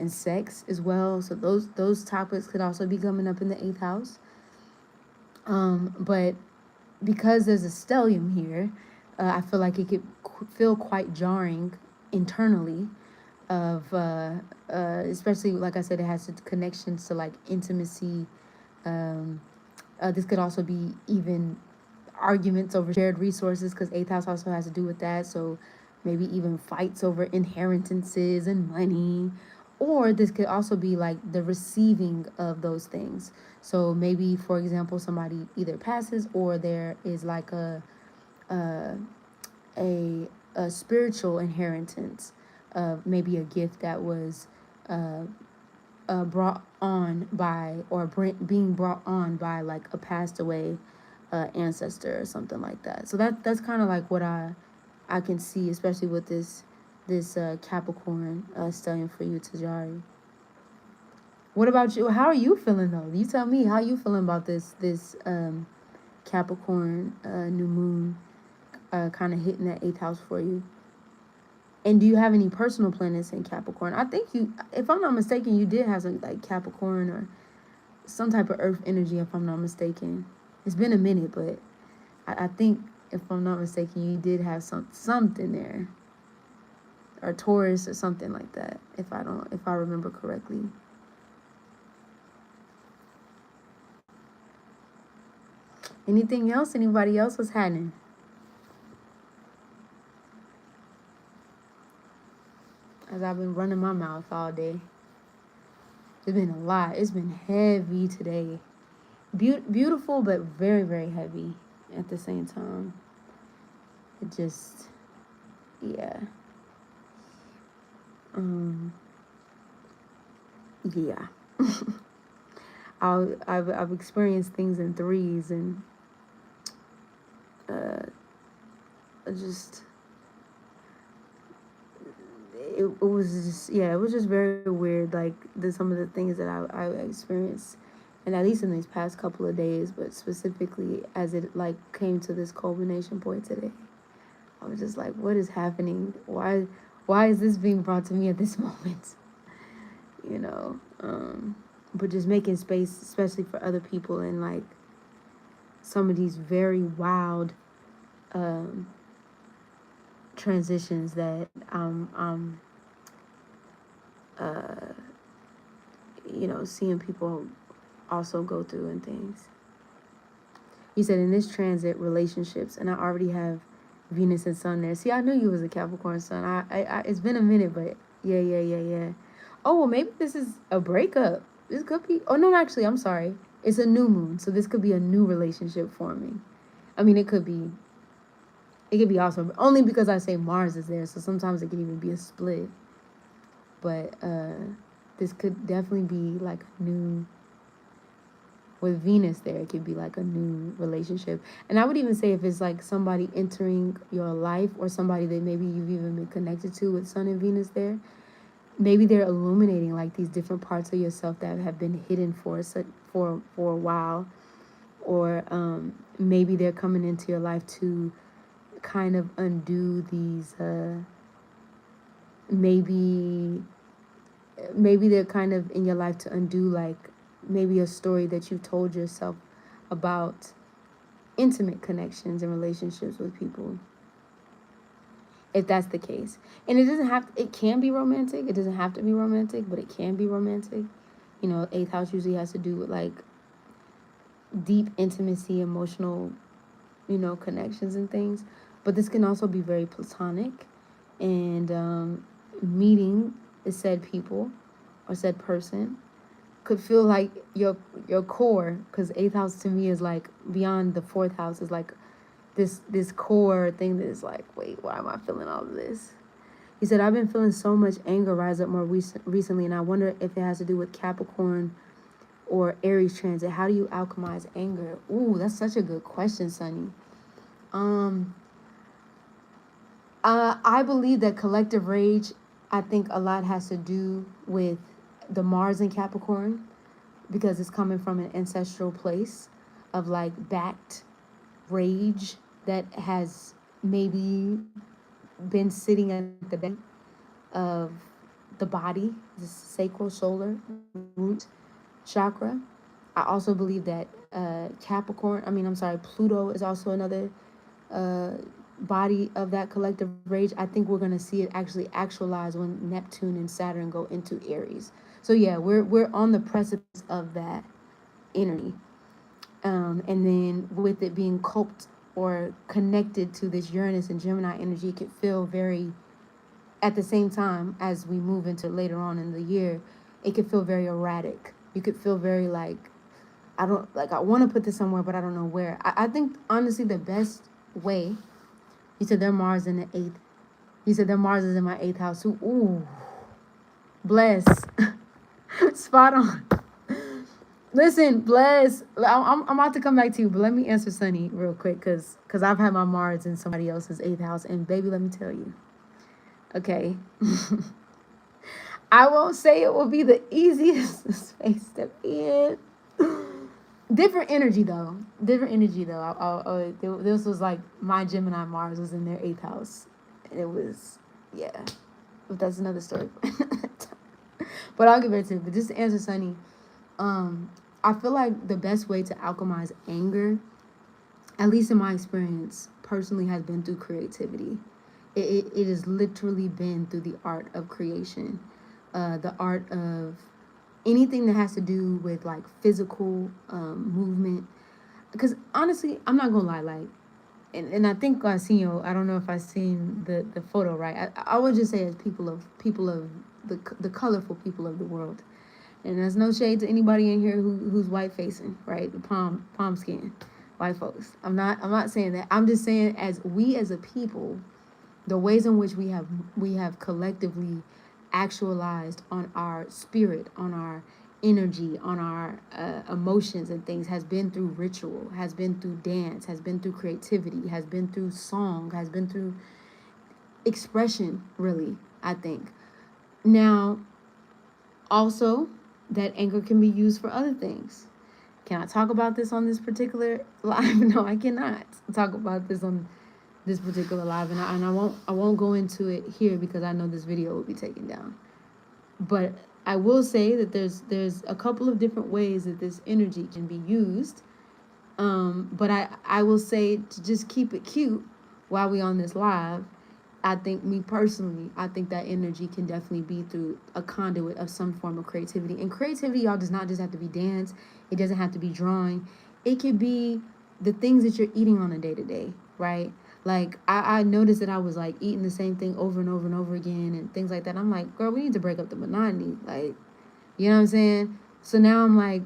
sex as well. So those topics could also be coming up in the 8th house. But because there's a stellium here, I feel like it could feel quite jarring internally of, especially, like I said, it has connections to like intimacy. This could also be even arguments over shared resources, because 8th house also has to do with that. So maybe even fights over inheritances and money. Or this could also be like the receiving of those things. So maybe, for example, somebody either passes, or there is like a spiritual inheritance of maybe a gift that was brought on by, or being brought on by like a passed away ancestor or something like that. So that's kind of like what I can see, especially with this Capricorn stellium for you, Tajari. What about you? How are you feeling though? You tell me how you feeling about this Capricorn new moon kind of hitting that 8th house for you. And do you have any personal planets in Capricorn? I think you, if I'm not mistaken, you did have some like Capricorn or some type of earth energy, if I'm not mistaken. It's been a minute, but I think, if I'm not mistaken, you did have something there. or Taurus or something like that, if I remember correctly. Anything else? Anybody else? What's happening? As I've been running my mouth all day. It's been a lot. It's been heavy today. Beautiful, but very, very heavy at the same time. It just, yeah. Yeah. I've experienced things in threes, and just it was just, yeah, it was just very weird, like some of the things that I experienced, and at least in these past couple of days, but specifically as it like came to this culmination point today. I was just like, what is happening? Why is this being brought to me at this moment? You know, but just making space, especially for other people, and like some of these very wild transitions that you know, seeing people also go through and things. You said in this transit, relationships, and I already have Venus and Sun there. See, I knew you was a Capricorn Sun. I it's been a minute, but yeah. Oh, well, maybe this is a breakup. This could be. Oh no, actually, I'm sorry. It's a new moon, so this could be a new relationship forming. I mean, it could be. It could be awesome, only because I say Mars is there, so sometimes it could even be a split. But this could definitely be like a new. With Venus there, it could be like a new relationship. And I would even say if it's like somebody entering your life, or somebody that maybe you've even been connected to with Sun and Venus there, maybe they're illuminating like these different parts of yourself that have been hidden for a while. Or maybe they're coming into your life to kind of undo these, maybe they're kind of in your life to undo like maybe a story that you've told yourself about intimate connections and relationships with people, if that's the case. And it can be romantic. It doesn't have to be romantic, but it can be romantic. You know, 8th house usually has to do with like deep intimacy, emotional, you know, connections and things. But this can also be very platonic, and meeting said people or said person could feel like your core, because 8th house to me is like beyond the 4th house, is like this core thing that is like, wait, why am I feeling all of this? He said, I've been feeling so much anger rise up more recently, and I wonder if it has to do with Capricorn or Aries transit. How do you alchemize anger? Ooh, that's such a good question, Sunny. I believe that collective rage, I think a lot has to do with the Mars in Capricorn, because it's coming from an ancestral place of like backed rage that has maybe been sitting at the back of the body, the sacral solar root chakra. I also believe that Pluto is also another body of that collective rage. I think we're going to see it actually actualize when Neptune and Saturn go into Aries. So yeah, we're on the precipice of that energy. And then with it being coupled or connected to this Uranus and Gemini energy, it could feel very, at the same time as we move into later on in the year, it could feel very erratic. You could feel very like, I want to put this somewhere, but I don't know where. I think, honestly, the best way, you said their Mars in the 8th. You said their Mars is in my 8th house too. Ooh, bless. Spot on. Listen, bless. I'm about to come back to you, but let me answer Sunny real quick, because I've had my Mars in somebody else's 8th house, and baby, let me tell you. Okay. I won't say it will be the easiest space to be in. Different energy though. This was like my Gemini Mars was in their 8th house. And it was, yeah. But that's another story. But I'll get back to it. But just to answer Sunny, I feel like the best way to alchemize anger, at least in my experience, personally, has been through creativity. It has literally been through the art of creation, the art of anything that has to do with like physical movement. Because honestly, I'm not gonna lie, like, and I think I seen you. I don't know if I seen the photo right. I would just say as people of the colorful people of the world, and there's no shade to anybody in here who's white facing, right? The palm skin, white folks. I'm not saying that. I'm just saying as we as a people, the ways in which we have collectively actualized on our spirit, on our energy, on our emotions and things has been through ritual, has been through dance, has been through creativity, has been through song, has been through expression, really, I think. Now, also, that anger can be used for other things. Can I talk about this on this particular live? No, I cannot talk about this on this particular live, and I won't go into it here because I know this video will be taken down. But I will say that there's a couple of different ways that this energy can be used. But I will say to just keep it cute while we on this live. I think me personally, I think that energy can definitely be through a conduit of some form of creativity. And creativity, y'all, does not just have to be dance. It doesn't have to be drawing. It could be the things that you're eating on a day to day, right? Like I noticed that I was like eating the same thing over and over and over again and things like that. I'm like, girl, we need to break up the monotony. Like, you know what I'm saying? So now I'm like,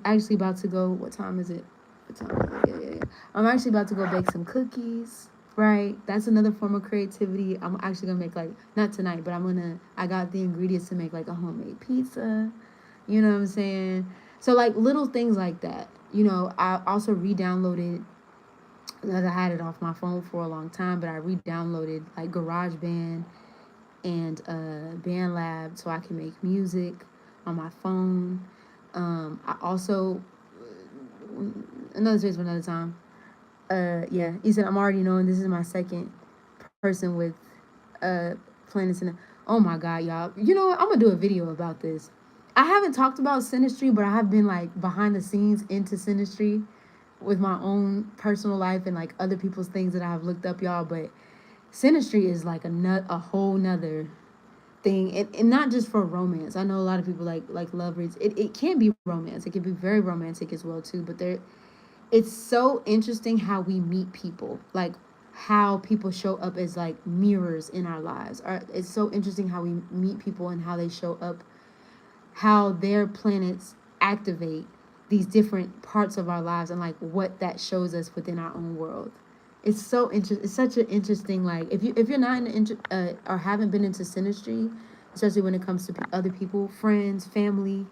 actually about to go. What time is it? What time is it? Yeah. I'm actually about to go bake some cookies. Right, that's another form of creativity. I'm actually gonna make like not tonight, but I got the ingredients to make like a homemade pizza. You know what I'm saying? So like little things like that. You know, I also re-downloaded. I had it off my phone for a long time, but I re-downloaded like GarageBand and BandLab so I can make music on my phone. I also another space for another time. Yeah, he said I'm already knowing this is my second person with planets in it. Oh my god, y'all! You know what? I'm gonna do a video about this. I haven't talked about synastry, but I have been like behind the scenes into synastry with my own personal life and like other people's things that I've looked up, y'all. But synastry is like a whole nother thing, and not just for romance. I know a lot of people like love reads. It can be romance. It can be very romantic as well too. But it's so interesting how we meet people, like how people show up as like mirrors in our lives. It's so interesting how we meet people and how they show up, how their planets activate these different parts of our lives and like what that shows us within our own world. It's so interesting. It's such an interesting, like, if you're not or haven't been into synastry, especially when it comes to other people, friends, family,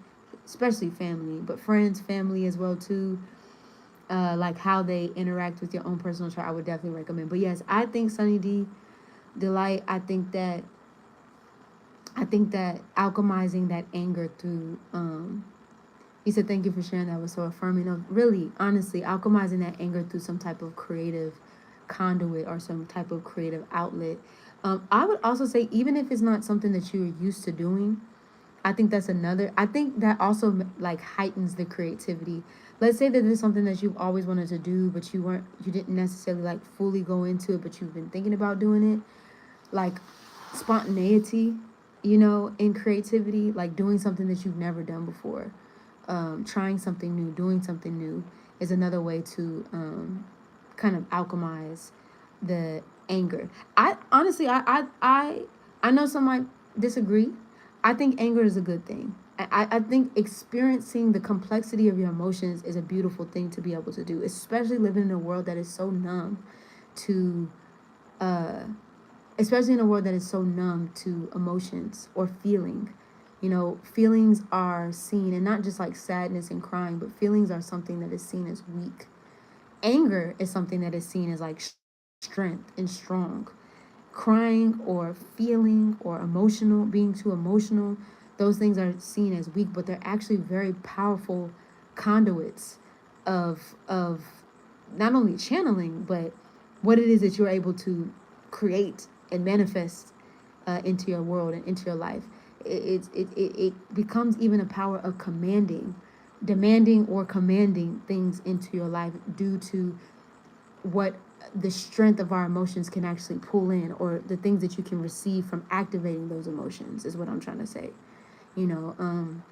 especially family, but friends, family as well too, like how they interact with your own personal chart, I would definitely recommend. But yes, I think Sunny D Delight, I think that alchemizing that anger through he said thank you for sharing, that was so affirming of really honestly alchemizing that anger through some type of creative conduit or some type of creative outlet. I would also say even if it's not something that you're used to doing, I think that also like heightens the creativity. Let's say that it's something that you've always wanted to do, but you didn't necessarily like fully go into it, but you've been thinking about doing it. Like spontaneity, in creativity, like doing something that you've never done before, trying something new, doing something new is another way to kind of alchemize the anger. I honestly, I know some might disagree. I think anger is a good thing. I think experiencing the complexity of your emotions is a beautiful thing to be able to do, especially living in a world that is so numb to, uh, especially in a world that is so numb to emotions or feeling. Feelings are seen, and not just like sadness and crying, but feelings are something that is seen as weak. Anger is something that is seen as like strength and strong. Crying or feeling or emotional, being too emotional, those things are seen as weak, but they're actually very powerful conduits of not only channeling, but what it is that you're able to create and manifest into your world and into your life. It becomes even a power of demanding or commanding things into your life due to what the strength of our emotions can actually pull in, or the things that you can receive from activating those emotions, is what I'm trying to say. You know,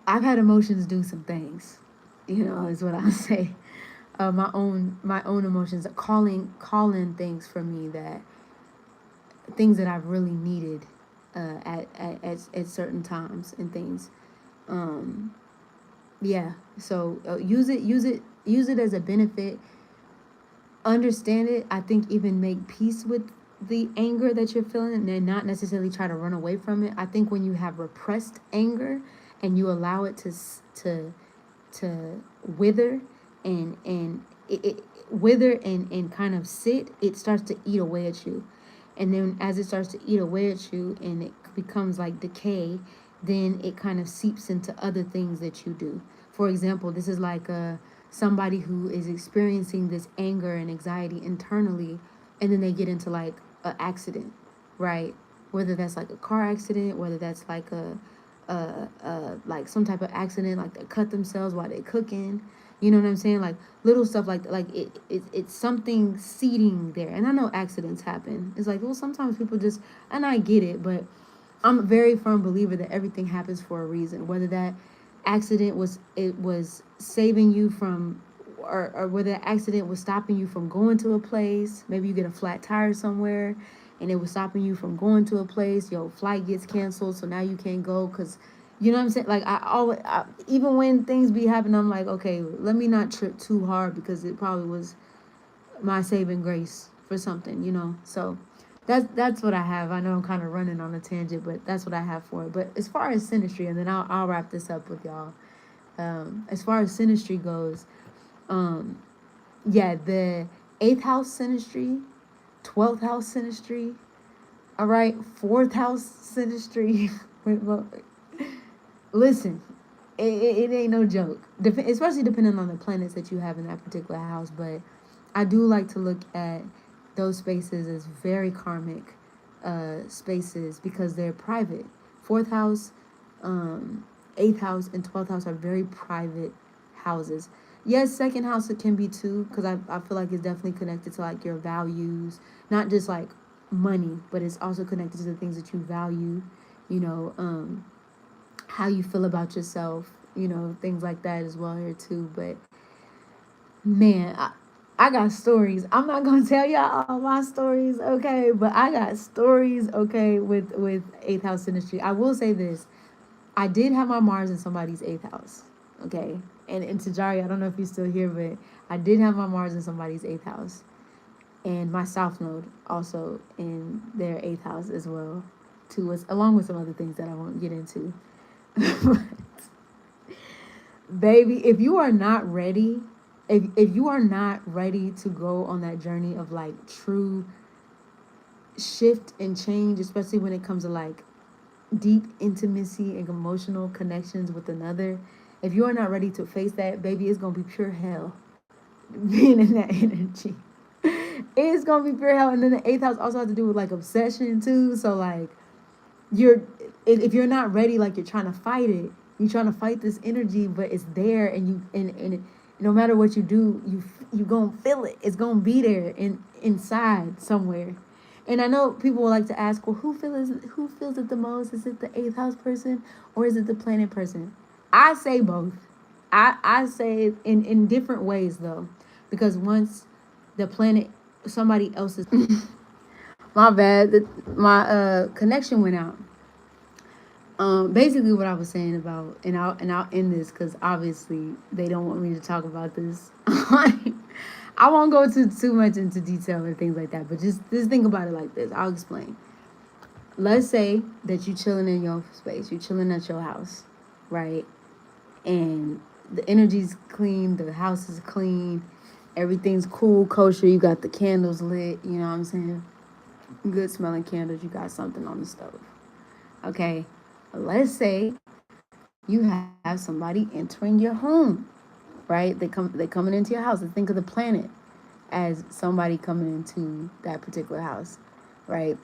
I've had emotions do some things, is what I say. My own emotions are calling things for me, that things that I've really needed at certain times and things. Um, yeah. So use it as a benefit. Understand it. I think even make peace with the anger that you're feeling, and not necessarily try to run away from it. I think when you have repressed anger and you allow it to wither, and it wither and kind of sit, it starts to eat away at you. And then as it starts to eat away at you and it becomes like decay, then it kind of seeps into other things that you do. For example, this is like somebody who is experiencing this anger and anxiety internally, and then they get into like an accident, right? Whether that's like a car accident, whether that's like like some type of accident, like they cut themselves while they're cooking. You know what I'm saying? Like little stuff like it's something seeding there. And I know accidents happen. It's like, well, sometimes people just, and I get it, but I'm a very firm believer that everything happens for a reason. Whether that accident was saving you from, or whether that accident was stopping you from going to a place. Maybe you get a flat tire somewhere, and it was stopping you from going to a place. Your flight gets canceled, so now you can't go because, you know what I'm saying? Like even when things be happening, I'm like, okay, let me not trip too hard, because it probably was my saving grace for something. So that's what I have. I know I'm kind of running on a tangent, but that's what I have for it. But as far as synastry, and then I'll wrap this up with y'all. As far as synastry goes, yeah, the 8th house synastry, 12th house synastry, all right, 4th house synastry. Listen, it ain't no joke. Especially depending on the planets that you have in that particular house. But I do like to look at those spaces as very karmic spaces, because they're private. 4th house, 8th house, and 12th house are very private houses. Yes, 2nd house it can be too, because I feel like it's definitely connected to like your values, not just like money, but it's also connected to the things that you value, you know, how you feel about yourself, things like that as well here too. But man, I got stories. I'm not gonna tell y'all all my stories, okay? But I got stories, okay, with 8th house industry. I will say this: I did have my Mars in somebody's 8th house, okay. And Tajari, I don't know if you're still here, but I did have my Mars in somebody's 8th house, and my South Node also in their 8th house as well, too, along with some other things that I won't get into. Baby, if you are not ready, if you are not ready to go on that journey of like true shift and change, especially when it comes to like deep intimacy and emotional connections with another, if you are not ready to face that, baby, it's gonna be pure hell being in that energy. It's gonna be pure hell. And then the 8th house also has to do with like obsession too. So like if you're not ready, like you're trying to fight it. You're trying to fight this energy, but it's there, and no matter what you do, you gonna feel it. It's gonna be there inside somewhere. And I know people will like to ask, well, who feels it the most? Is it the 8th house person, or is it the planet person? I say both. I say it in different ways though, because once the planet, somebody else's my bad, my connection went out. Basically what I was saying about, and I'll end this because obviously they don't want me to talk about this. I won't go too much into detail and things like that, but just think about it like this. I'll explain. Let's say that you're chilling in your space, you're chilling at your house, right? And the energy's clean, the house is clean, everything's cool, kosher, you got the candles lit, you know what I'm saying? Good smelling candles, you got something on the stove. Okay, let's say you have somebody entering your home, right? They're coming into your house. Let's think of the planet as somebody coming into that particular house, right?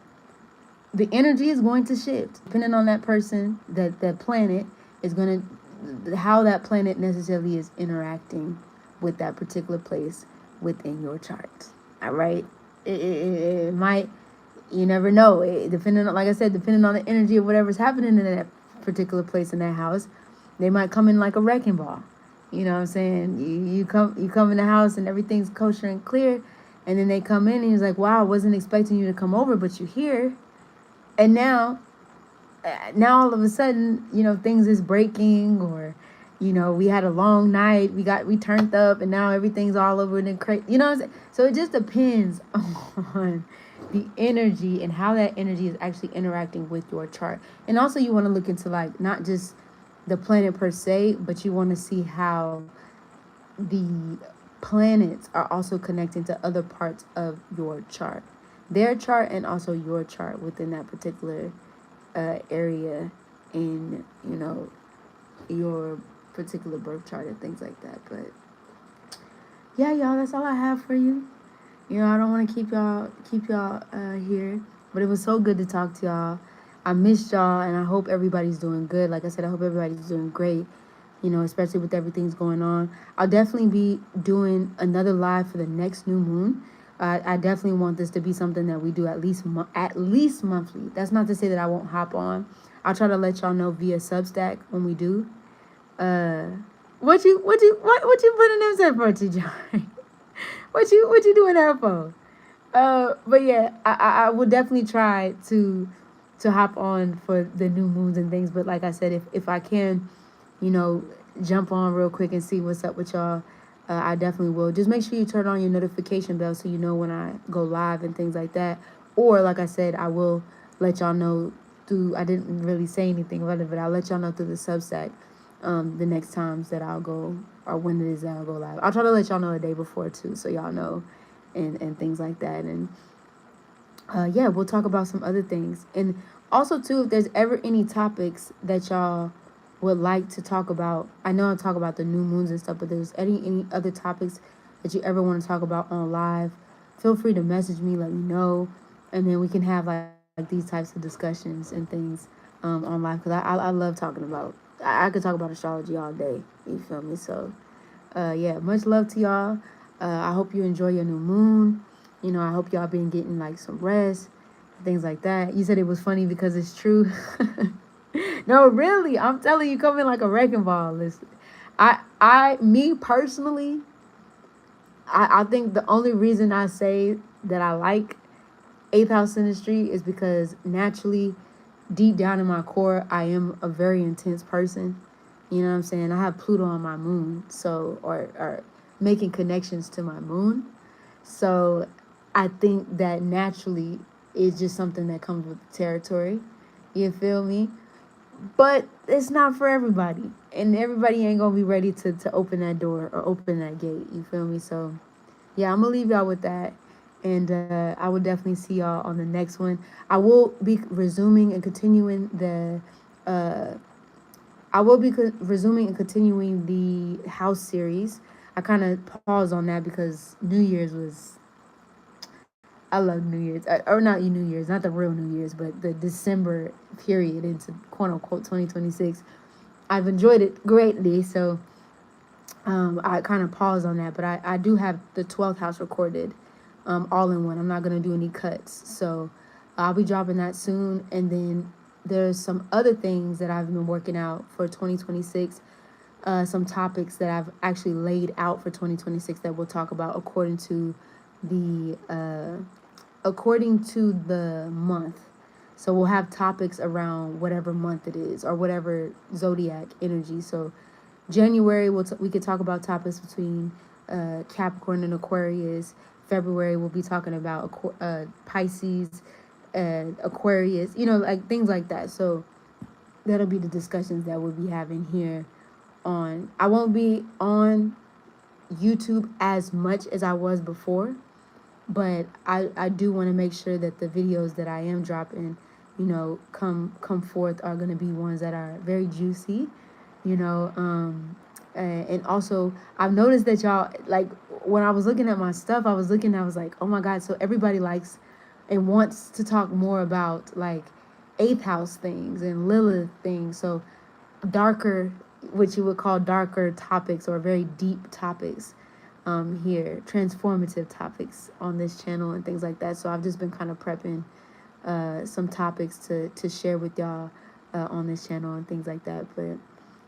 The energy is going to shift depending on that person. That planet is going to, how that planet necessarily is interacting with that particular place. within your chart. All right, it might, you never know. Depending on, like I said, depending on the energy of whatever's happening in that particular place in that house, they might come in like a wrecking ball. You know what I'm saying? You come in the house and everything's kosher and clear, and then they come in and he's like, "Wow, I wasn't expecting you to come over, but you're here." And now all of a sudden, things is breaking, or we had a long night, we turned up, and now everything's all over and crazy. You know what I'm saying? So it just depends on the energy and how that energy is actually interacting with your chart. And also you want to look into like not just the planet per se, but you want to see how the planets are also connecting to other parts of your chart, their chart, and also your chart within that particular area in your particular birth chart and things like that. But yeah, y'all, that's all I have for you. I don't want to keep y'all here, but it was so good to talk to y'all. I missed y'all, and I hope everybody's doing good. Like I said, I hope everybody's doing great. Especially with everything's going on. I'll definitely be doing another live for the next new moon. I definitely want this to be something that we do at least monthly. That's not to say that I won't hop on. I'll try to let y'all know via Substack when we do. What you putting them set for, T-John? what you doing that for? But yeah, I will definitely try to hop on for the new moons and things. But like I said, if I can, jump on real quick and see what's up with y'all, I definitely will. Just make sure you turn on your notification bell so you know when I go live and things like that. Or like I said, I will let y'all know through, I didn't really say anything about it, but I'll let y'all know through the Substack the next times that I'll go, or when it is that I'll go live. I'll try to let y'all know a day before too, so y'all know, and things like that. And yeah, we'll talk about some other things. And also too, if there's ever any topics that y'all would like to talk about, I know I talk about the new moons and stuff, but there's any other topics that you ever want to talk about on live, feel free to message me, let me know, and then we can have like these types of discussions and things on live, because I love talking about, I could talk about astrology all day, you feel me? So yeah, much love to y'all. I hope you enjoy your new moon. I hope y'all been getting like some rest, things like that. You said it was funny because it's true. No, really, I'm telling you, come in like a wrecking ball. Listen, me personally, I think the only reason I say that I like 8th house synastry is because naturally, deep down in my core, I am a very intense person. You know what I'm saying? I have Pluto on my moon, so or making connections to my moon. So I think that naturally is just something that comes with the territory. You feel me? But it's not for everybody. And everybody ain't going to be ready to open that door or open that gate. You feel me? So, yeah, I'm going to leave y'all with that. And I will definitely see y'all on the next one. I will be resuming and continuing the... house series. I kind of paused on that because New Year's was... I love New Year's, or not New Year's, not the real New Year's, but the December period into quote unquote 2026. I've enjoyed it greatly, so I kind of paused on that. But I do have the 12th house recorded, all in one. I'm not gonna do any cuts, so I'll be dropping that soon. And then there's some other things that I've been working out for 2026. Some topics that I've actually laid out for 2026 that we'll talk about according to the month. So we'll have topics around whatever month it is or whatever zodiac energy. So January, we could talk about topics between Capricorn and Aquarius. February, we'll be talking about Pisces, Aquarius, like things like that. So that'll be the discussions that we'll be having here on. I won't be on YouTube as much as I was before, but I do want to make sure that the videos that I am dropping, come forth are going to be ones that are very juicy, and also I've noticed that y'all, like, when I was looking at my stuff, I was like, oh my God, so everybody likes and wants to talk more about like 8th house things and Lilith things. So darker, what you would call darker topics or very deep topics. here, transformative topics on this channel and things like that. So I've just been kind of prepping some topics to share with y'all on this channel and things like that. But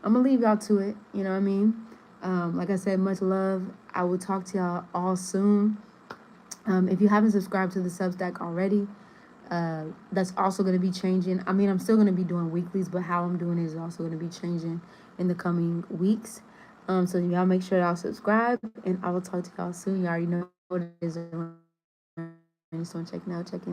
I'm gonna leave y'all to it. You know what I mean? Like I said, much love. I will talk to y'all all soon. If you haven't subscribed to the Substack already, that's also going to be changing. I mean, I'm still going to be doing weeklies, but how I'm doing it is also going to be changing in the coming weeks. So y'all make sure y'all subscribe, and I will talk to y'all soon. You already know what it is. Just want to check in.